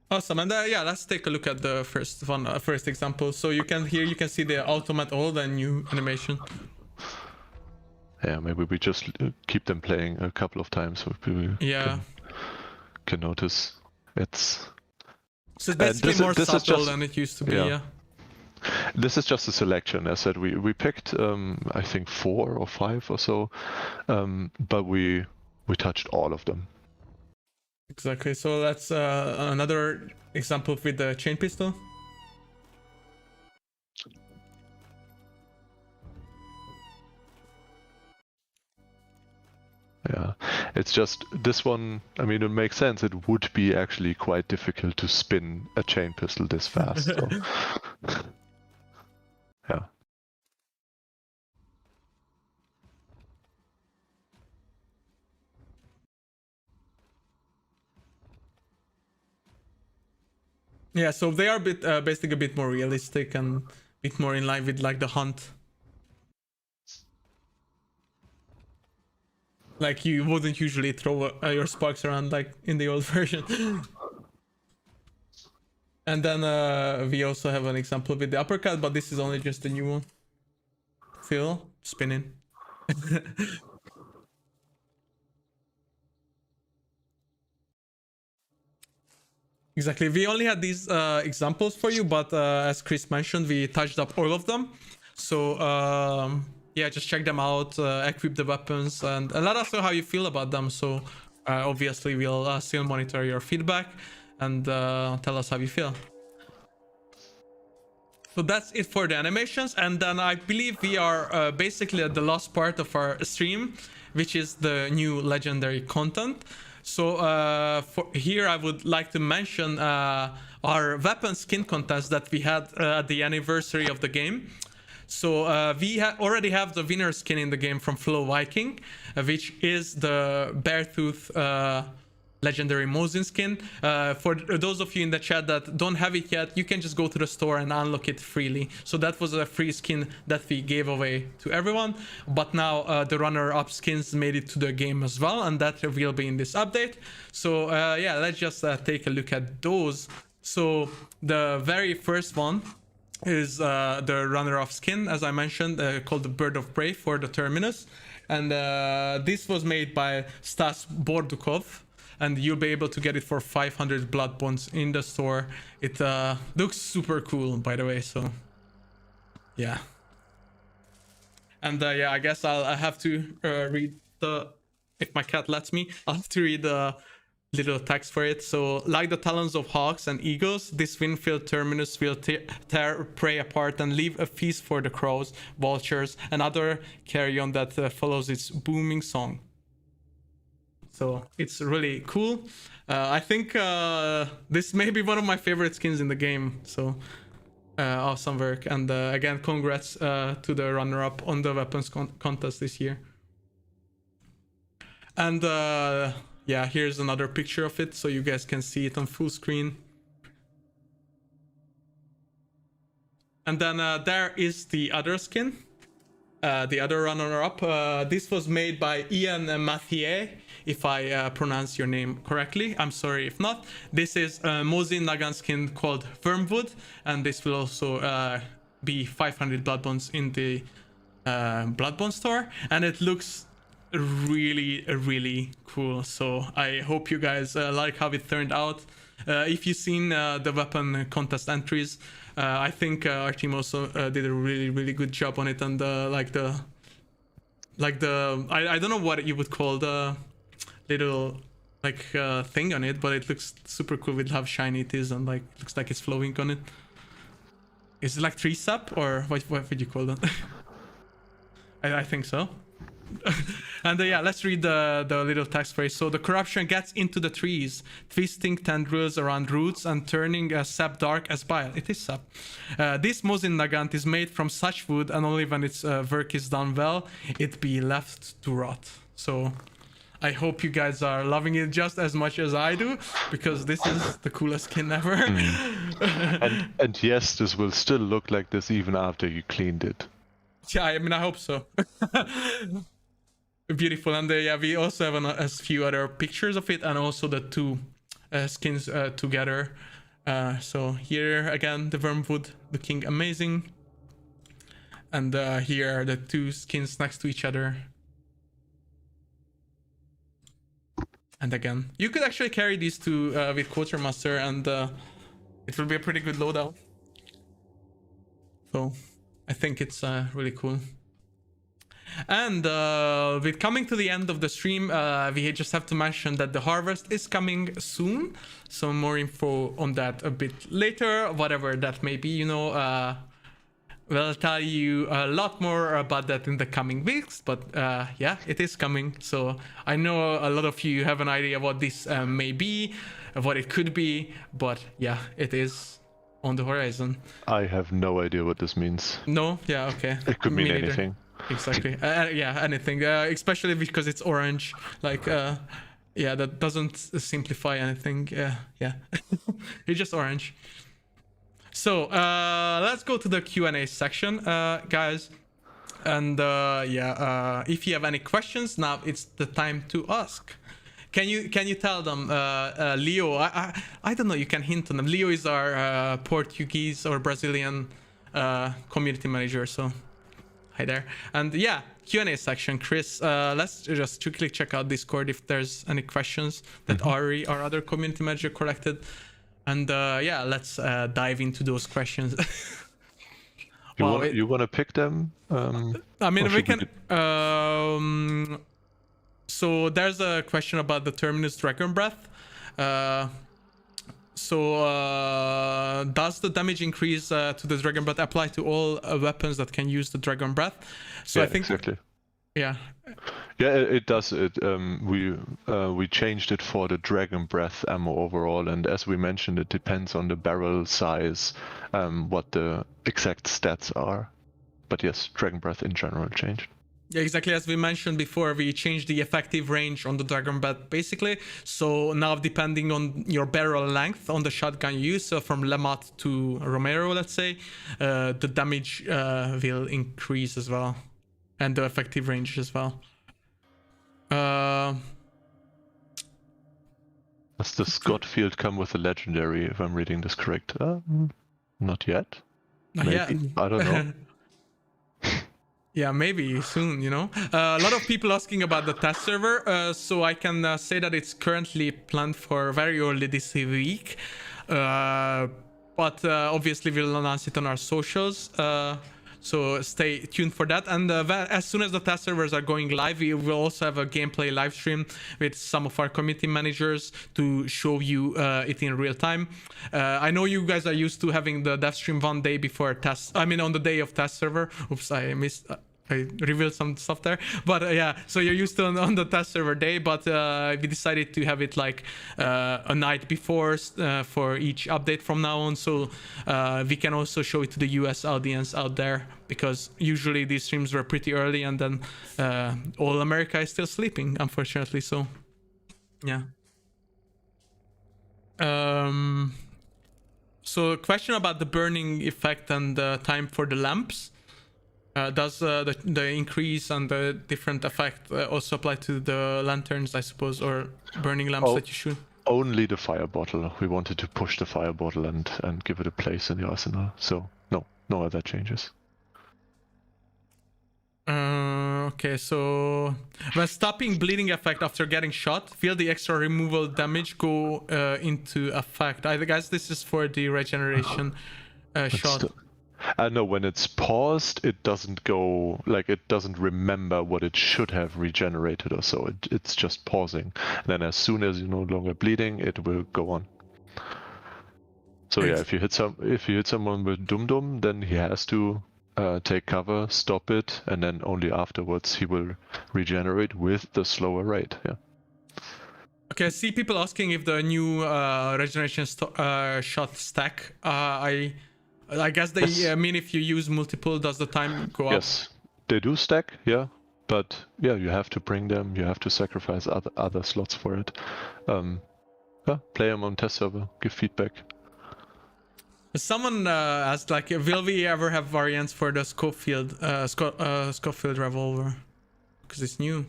Awesome, and yeah, let's take a look at the first example. So you can see the automate all the new animation. Yeah, maybe we just keep them playing a couple of times so people can notice. So it's basically more subtle than it used to be, yeah. This is just a selection. As I said, we picked, I think 4 or 5 or so, but we touched all of them. Exactly, so that's another example with the chain pistol. Yeah, It's just this one. I mean, it makes sense. It would be actually quite difficult to spin a chain pistol this fast. So. Yeah. Yeah, so they are a bit basically a bit more realistic and a bit more in line with like the hunt. Like you wouldn't usually throw your sparks around like in the old version. And then we also have an example with the uppercut, but this is only just the new one. Phil spinning. Exactly. We only had these examples for you, but as Chris mentioned, we touched up all of them. So yeah, just check them out, equip the weapons, and let us know how you feel about them. So obviously we'll still monitor your feedback and tell us how you feel. So that's it for the animations, and then I believe we are basically at the last part of our stream, which is the new legendary content. So for here I would like to mention our weapon skin contest that we had at the anniversary of the game. So we already have the winner skin in the game from Flow Viking, which is the Beartooth legendary Mosin skin. For those of you in the chat that don't have it yet, you can just go to the store and unlock it freely. So that was a free skin that we gave away to everyone. But now the runner-up skins made it to the game as well, and that will be in this update. So yeah, let's just take a look at those. So the very first one is the runner-up skin, as I mentioned, called the Bird of Prey for the Terminus. And this was made by Stas Bordukov, and you'll be able to get it for 500 blood bonds in the store. It looks super cool, by the way, so yeah. And yeah, I guess I have to read the, if my cat lets me, I'll have to read the little text for it. So, like the talons of hawks and eagles, this wind-filled terminus will tear prey apart and leave a feast for the crows, vultures, and other carrion that follows its booming song. So it's really cool. I think this may be one of my favorite skins in the game. So awesome work. And again, congrats to the runner-up on the weapons contest this year. And yeah, here's another picture of it so you guys can see it on full screen. And then there is the other skin, the other runner-up. This was made by Ian Mathieu, if I pronounce your name correctly. I'm sorry if not. This is a Mosin Nagant skin called Wormwood, and this will also be 500 blood bonds in the blood bond store, and it looks really cool. So I hope you guys like how it turned out. If you've seen the weapon contest entries, I think our team also did a really good job on it, and I don't know what you would call the little thing on it, but it looks super cool with how shiny it is, and looks like it's flowing on it. Is it like tree sap, or what would you call that? I think so. And yeah, let's read the little text phrase. So the corruption gets into the trees, twisting tendrils around roots and turning sap dark as bile. It is sap. This Mosin Nagant is made from such wood, and only when its work is done well, it be left to rot. So I hope you guys are loving it just as much as I do, because this is the coolest skin ever. And yes, this will still look like this even after you cleaned it. Yeah, I mean, I hope so. Beautiful. And yeah, we also have a few other pictures of it, and also the two skins together. So here again, the Wormwood looking amazing, and here are the two skins next to each other. And again, you could actually carry these two with Quartermaster, and it will be a pretty good loadout. So I think it's really cool. And with coming to the end of the stream, we just have to mention that the harvest is coming soon. So more info on that a bit later, whatever that may be, you know. we'll tell you a lot more about that in the coming weeks, but yeah, it is coming. So I know a lot of you have an idea what this may be, what it could be, but yeah, it is on the horizon. I have no idea what this means. No? Yeah, okay. It could mean Me neither. anything. Exactly. Yeah, anything. Especially because it's orange. Like, yeah, that doesn't simplify anything. Yeah. It's just orange. So let's go to the Q&A section, guys. And yeah, if you have any questions, now it's the time to ask. Can you tell them, Leo? I don't know. You can hint on them. Leo is our Portuguese or Brazilian community manager. So hi there. And yeah, Q&A section. Chris, let's just quickly check out Discord if there's any questions that Ari, our other community manager, collected. And yeah, let's dive into those questions. You want to pick them? I mean, we can. So there's a question about the Terminus Dragon Breath. Does the damage increase to the Dragon Breath apply to all weapons that can use the Dragon Breath? So yeah, I think exactly. Yeah. Yeah, it does. We changed it for the Dragon Breath ammo overall, and as we mentioned, it depends on the barrel size, what the exact stats are. But yes, Dragon Breath in general changed. Yeah, exactly. As we mentioned before, we changed the effective range on the Dragon Breath basically. So now, depending on your barrel length on the shotgun you use, so from Lemot to Romero, let's say, the damage will increase as well, and the effective range as well. Does the Scott field come with a legendary, if I'm reading this correct? Not yet. Not Maybe. yet. I don't know. Yeah, maybe soon, you know. A lot of people asking about the test server, so I can say that it's currently planned for very early this week. But obviously we'll announce it on our socials. So stay tuned for that. And as soon as the test servers are going live, we will also have a gameplay live stream with some of our community managers to show you it in real time. I know you guys are used to having the dev stream one day before test. I mean, on the day of test server. Oops, I missed. I revealed some stuff there, but yeah, so you're used to on the test server day, but we decided to have it like a night before for each update from now on, so we can also show it to the US audience out there, because usually these streams were pretty early, and then all America is still sleeping, unfortunately. So yeah. So a question about the burning effect and the time for the lamps. Does the increase and the different effect also apply to the lanterns, I suppose, or burning lamps that you shoot? Only the fire bottle. We wanted to push the fire bottle and give it a place in the arsenal. So no other changes. Okay, so when stopping bleeding effect after getting shot, feel the extra removal damage go into effect. I guess this is for the regeneration shot. No, when it's paused, it doesn't go, like, it doesn't remember what it should have regenerated or so. It's just pausing. And then as soon as you're no longer bleeding, it will go on. So yeah, if you hit someone with Dum Dum, then he has to take cover, stop it, and then only afterwards he will regenerate with the slower rate. Yeah. Okay, I see people asking if the new regeneration shot stack. I guess they mean if you use multiple, does the time go up? Yes, they do stack, yeah. But yeah, you have to bring them, you have to sacrifice other slots for it. Yeah, play them on test server, give feedback. Someone asked, like, will we ever have variants for the Schofield revolver? Because it's new.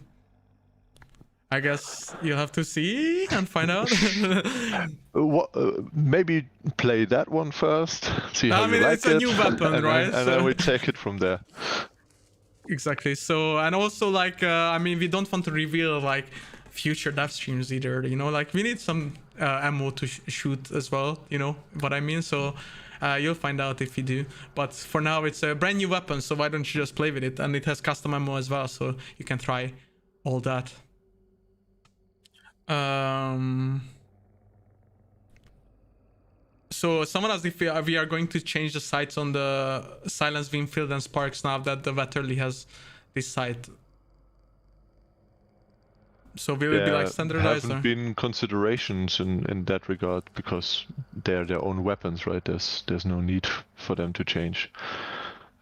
I guess you'll have to see and find out. Maybe play that one first. See how you like it's a new weapon, right? And then we take it from there. Exactly. So, and also, like, I mean, we don't want to reveal like future dev streams either. You know, like we need some ammo to shoot as well. You know what I mean? So. You'll find out if you do, but for now it's a brand new weapon, so why don't you just play with it? And it has custom ammo as well, so you can try all that. So someone asked if we are going to change the sights on the Silence, Winfield, and Sparks now that the Vetterly has this sight. So will it be like standardized? Haven't been considerations in that regard because they're their own weapons, right? There's no need for them to change.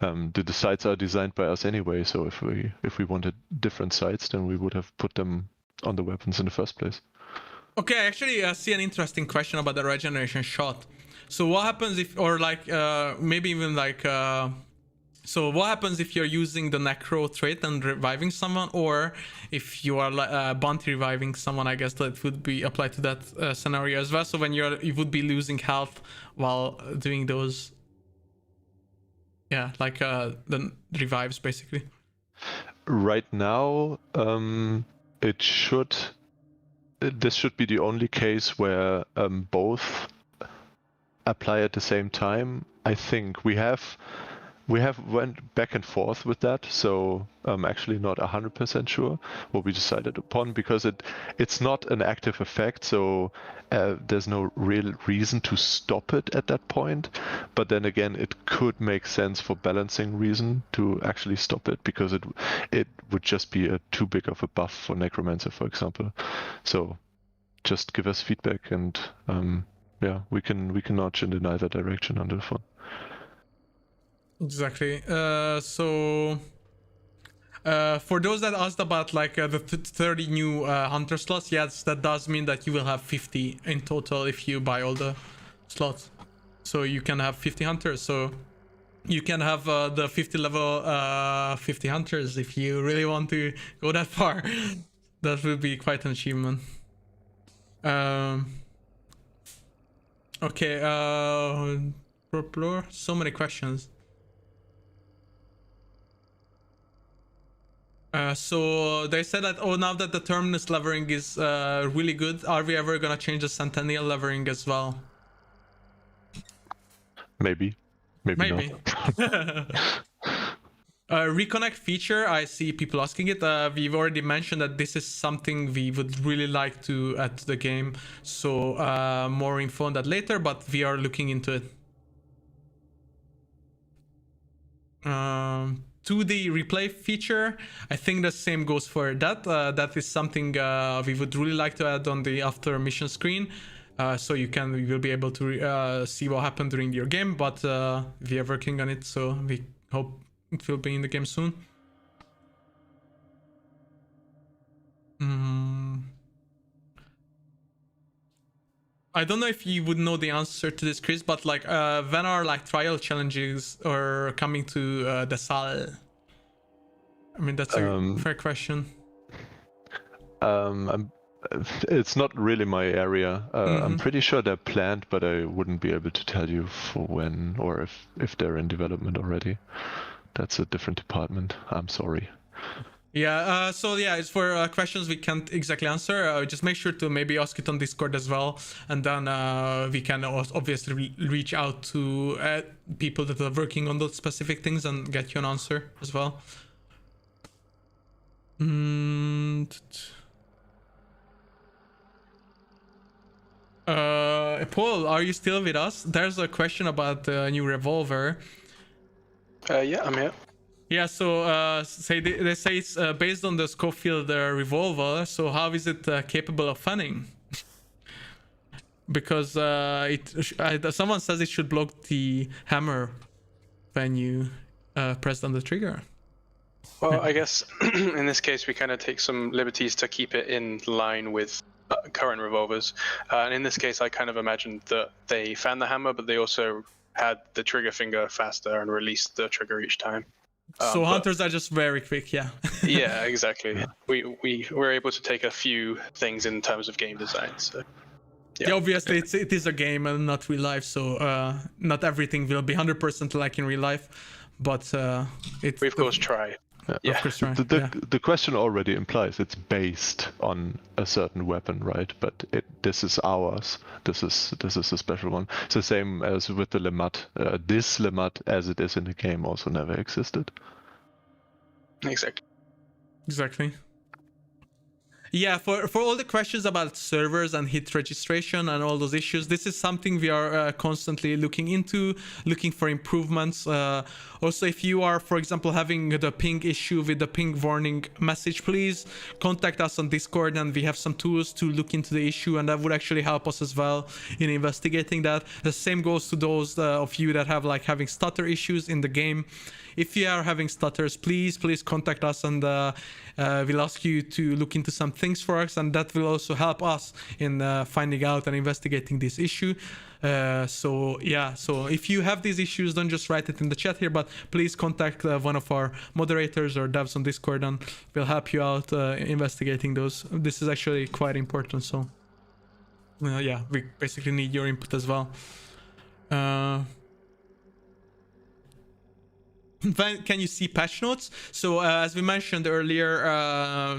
The sights are designed by us anyway, so if we wanted different sights, then we would have put them on the weapons in the first place. Okay, I actually see an interesting question about the Regeneration Shot. So what happens if, or like maybe even like, so what happens if you're using the Necro trait and reviving someone, or if you are bounty reviving someone? I guess that would be applied to that scenario as well. So when you would be losing health while doing those, yeah, like the revives basically. Right now, this should be the only case where both apply at the same time. I think we have went back and forth with that, so I'm actually not 100% sure what we decided upon, because it's not an active effect, so there's no real reason to stop it at that point. But then again, it could make sense for balancing reason to actually stop it, because it would just be too big of a buff for Necromancer, for example. So just give us feedback, and yeah, we can nudge in either direction under the phone. Exactly. So for those that asked about like the 30 new hunter slots, yes, that does mean that you will have 50 in total if you buy all the slots. So you can have 50 hunters. So you can have the 50 level 50 hunters if you really want to go that far. That would be quite an achievement. Okay. So many questions. So they said that, oh, now that the Terminus levering is really good, are we ever gonna change the Centennial levering as well? Maybe not. Reconnect feature, I see people asking it. We've already mentioned that this is something we would really like to add to the game. So more info on that later, but we are looking into it. 2D replay feature, I think the same goes for that. That is something we would really like to add on the after mission screen, so you will be able to see what happened during your game. But we are working on it, so we hope it will be in the game soon. I don't know if you would know the answer to this, Chris, but like when are like trial challenges or coming to the Salle? I mean, that's a fair question. It's not really my area. I'm pretty sure they're planned, but I wouldn't be able to tell you for when, or if they're in development already. That's a different department. I'm sorry. Yeah, so yeah, it's for questions we can't exactly answer. Just make sure to maybe ask it on Discord as well, and then we can obviously reach out to people that are working on those specific things and get you an answer as well. Paul, are you still with us? There's a question about the new Revolver. Yeah, I'm here. Yeah, so they say it's based on the Schofield Revolver, so how is it capable of fanning? Because someone says it should block the hammer when you press on the trigger. Well, I guess in this case we kind of take some liberties to keep it in line with current revolvers. And in this case, I kind of imagined that they fan the hammer, but they also had the trigger finger faster and released the trigger each time. So hunters are just very quick, yeah. Yeah, exactly. We were able to take a few things in terms of game design. So yeah, obviously it is a game and not real life, so not everything will be 100% like in real life, but we of course try. Yeah. Of course, right. The question already implies it's based on a certain weapon, right? But this is ours. This is a special one. It's the same as with the Lemat. This Lemat, as it is in the game, also never existed. Exactly. Yeah, for all the questions about servers and hit registration and all those issues, this is something we are constantly looking into, looking for improvements. Also, if you are, for example, having the ping issue with the ping warning message, please contact us on Discord, and we have some tools to look into the issue, and that would actually help us as well in investigating that. The same goes to those of you that have like having stutter issues in the game. If you are having stutters, please contact us, and we'll ask you to look into some things for us, and that will also help us in finding out and investigating this issue. So if you have these issues, don't just write it in the chat here, but please contact one of our moderators or devs on Discord, and we'll help you out investigating those. This is actually quite important, so yeah, we basically need your input as well. When can you see patch notes? So as we mentioned earlier,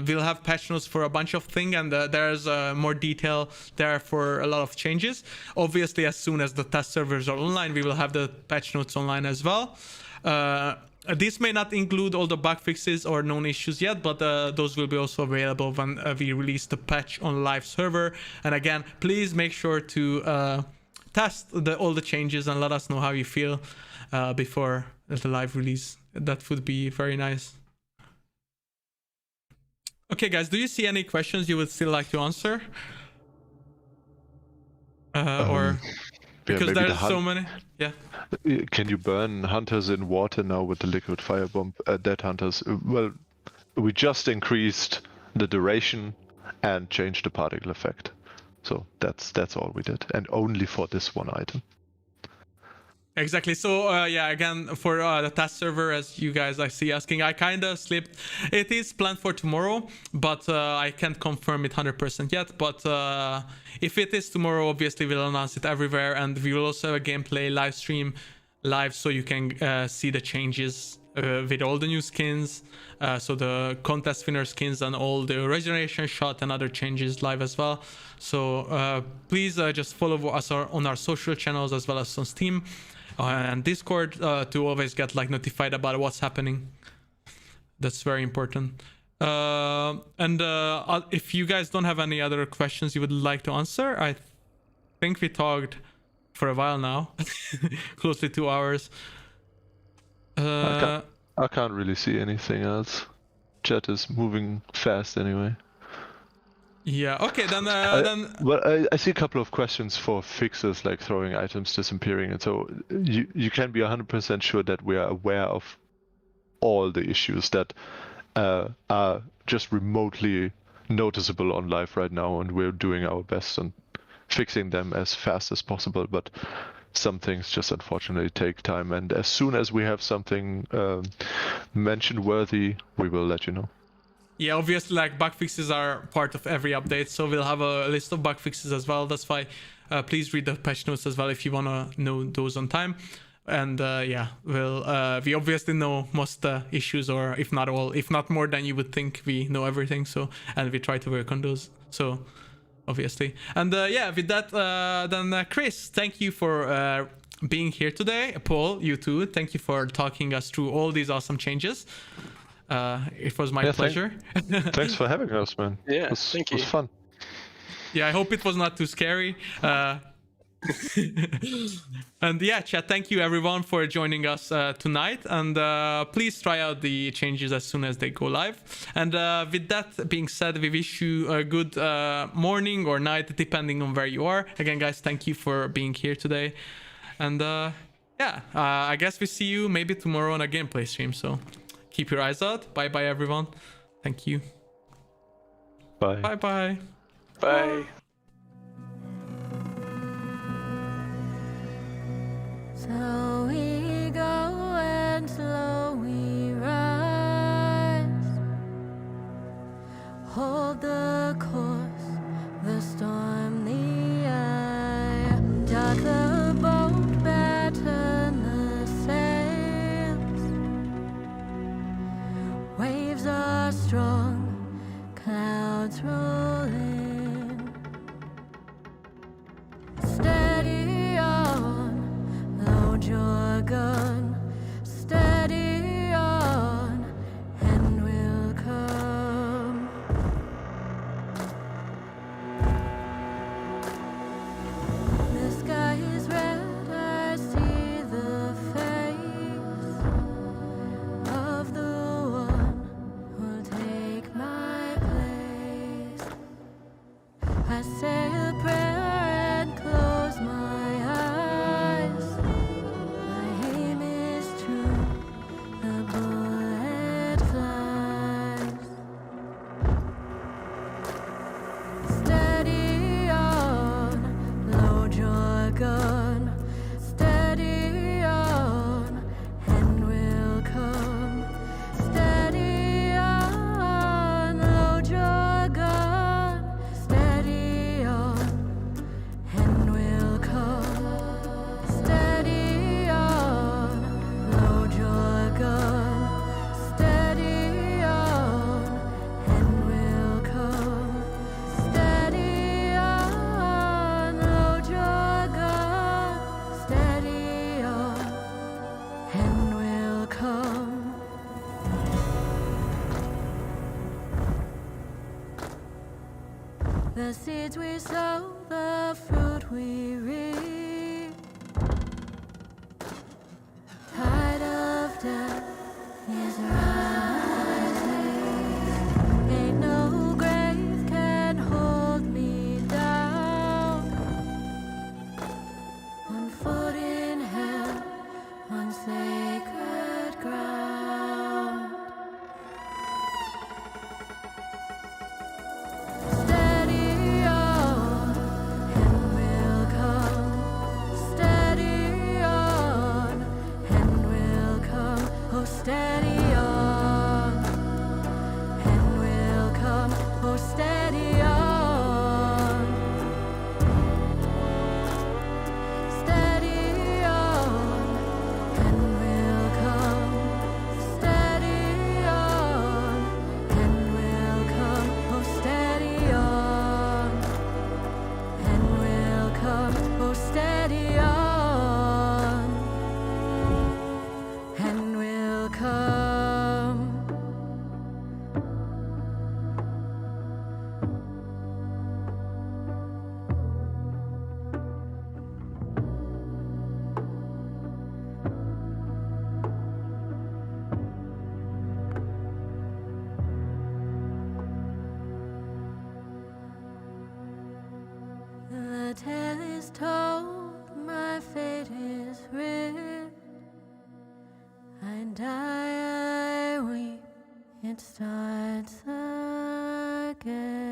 we'll have patch notes for a bunch of things, and there's more detail there for a lot of changes. Obviously, as soon as the test servers are online, we will have the patch notes online as well. This may not include all the bug fixes or known issues yet, but those will be also available when we release the patch on live server. And again, please make sure to test all the changes and let us know how you feel before the live release. That would be very nice. Okay, guys, do you see any questions you would still like to answer? Or because there's so many. Yeah. Can you burn hunters in water now with the liquid firebomb? Dead hunters. Well, we just increased the duration and changed the particle effect. So that's all we did, and only for this one item. Exactly. So yeah, again, for the test server, as you guys I see asking, I kind of slipped. It is planned for tomorrow, but I can't confirm it 100% yet. But if it is tomorrow, obviously we'll announce it everywhere, and we will also have a gameplay live stream live, so you can see the changes with all the new skins, so the contest winner skins and all the Regeneration Shot and other changes live as well. So please just follow us on our social channels as well as on Steam and Discord to always get like notified about what's happening. That's very important. And if you guys don't have any other questions you would like to answer, I think we talked for a while now, close to 2 hours. I can't really see anything else. Chat is moving fast anyway. Yeah, okay, then... Well, I see a couple of questions for fixes, like throwing items disappearing, and so you can be 100% sure that we are aware of all the issues that are just remotely noticeable on live right now, and we're doing our best on fixing them as fast as possible, but some things just unfortunately take time, and as soon as we have something mention worthy, we will let you know. Yeah, obviously, like, bug fixes are part of every update, so we'll have a list of bug fixes as well. That's why please read the patch notes as well if you want to know those on time. And yeah, we obviously know most issues, or if not all, if not more than you would think, we know everything. So, and we try to work on those. So, obviously. And yeah, with that, then Chris, thank you for being here today. Paul, you too. Thank you for talking us through all these awesome changes. It was my pleasure. Thanks for having us, man. Yeah, thank you. It was fun. Yeah, I hope it was not too scary. And yeah, chat, thank you everyone for joining us tonight, and please try out the changes as soon as they go live. And with that being said, we wish you a good morning or night depending on where you are. Again, guys, thank you for being here today, and yeah, I guess we see you maybe tomorrow on a gameplay stream, so keep your eyes out. Bye bye everyone. Thank you. Bye. Bye bye. Bye. So we go and slowly rise. Hold the course, the storm, the eye. Dock the boat, batten the sails. Waves are strong, clouds roll in. Steady on, load your gun. Steady on, and we'll come. I say a prayer and close my eyes. My aim is true, the bullet flies. Steady on, load your gun. Steady on, and we'll come. Steady on, load your gun. Steady on, and we'll come. Steady on, load your gun. Steady on, and we'll come. Steady on, load your gun. Steady on, and we'll come. The seeds we sow, the fruit we reap. Tide of death is rising. Ain't no grave can hold me down. One foot in hell, on sacred ground. Steady on, and we'll come. Steady on, and we'll come. Oh, steady on, and we'll come. Oh, steady on. Steady on, and we'll come. Steady on, and we'll come. Oh, steady on, and we'll come. Oh, steady on, and we'll come. The tale is told, my fate is writ. I die, I weep, it starts again.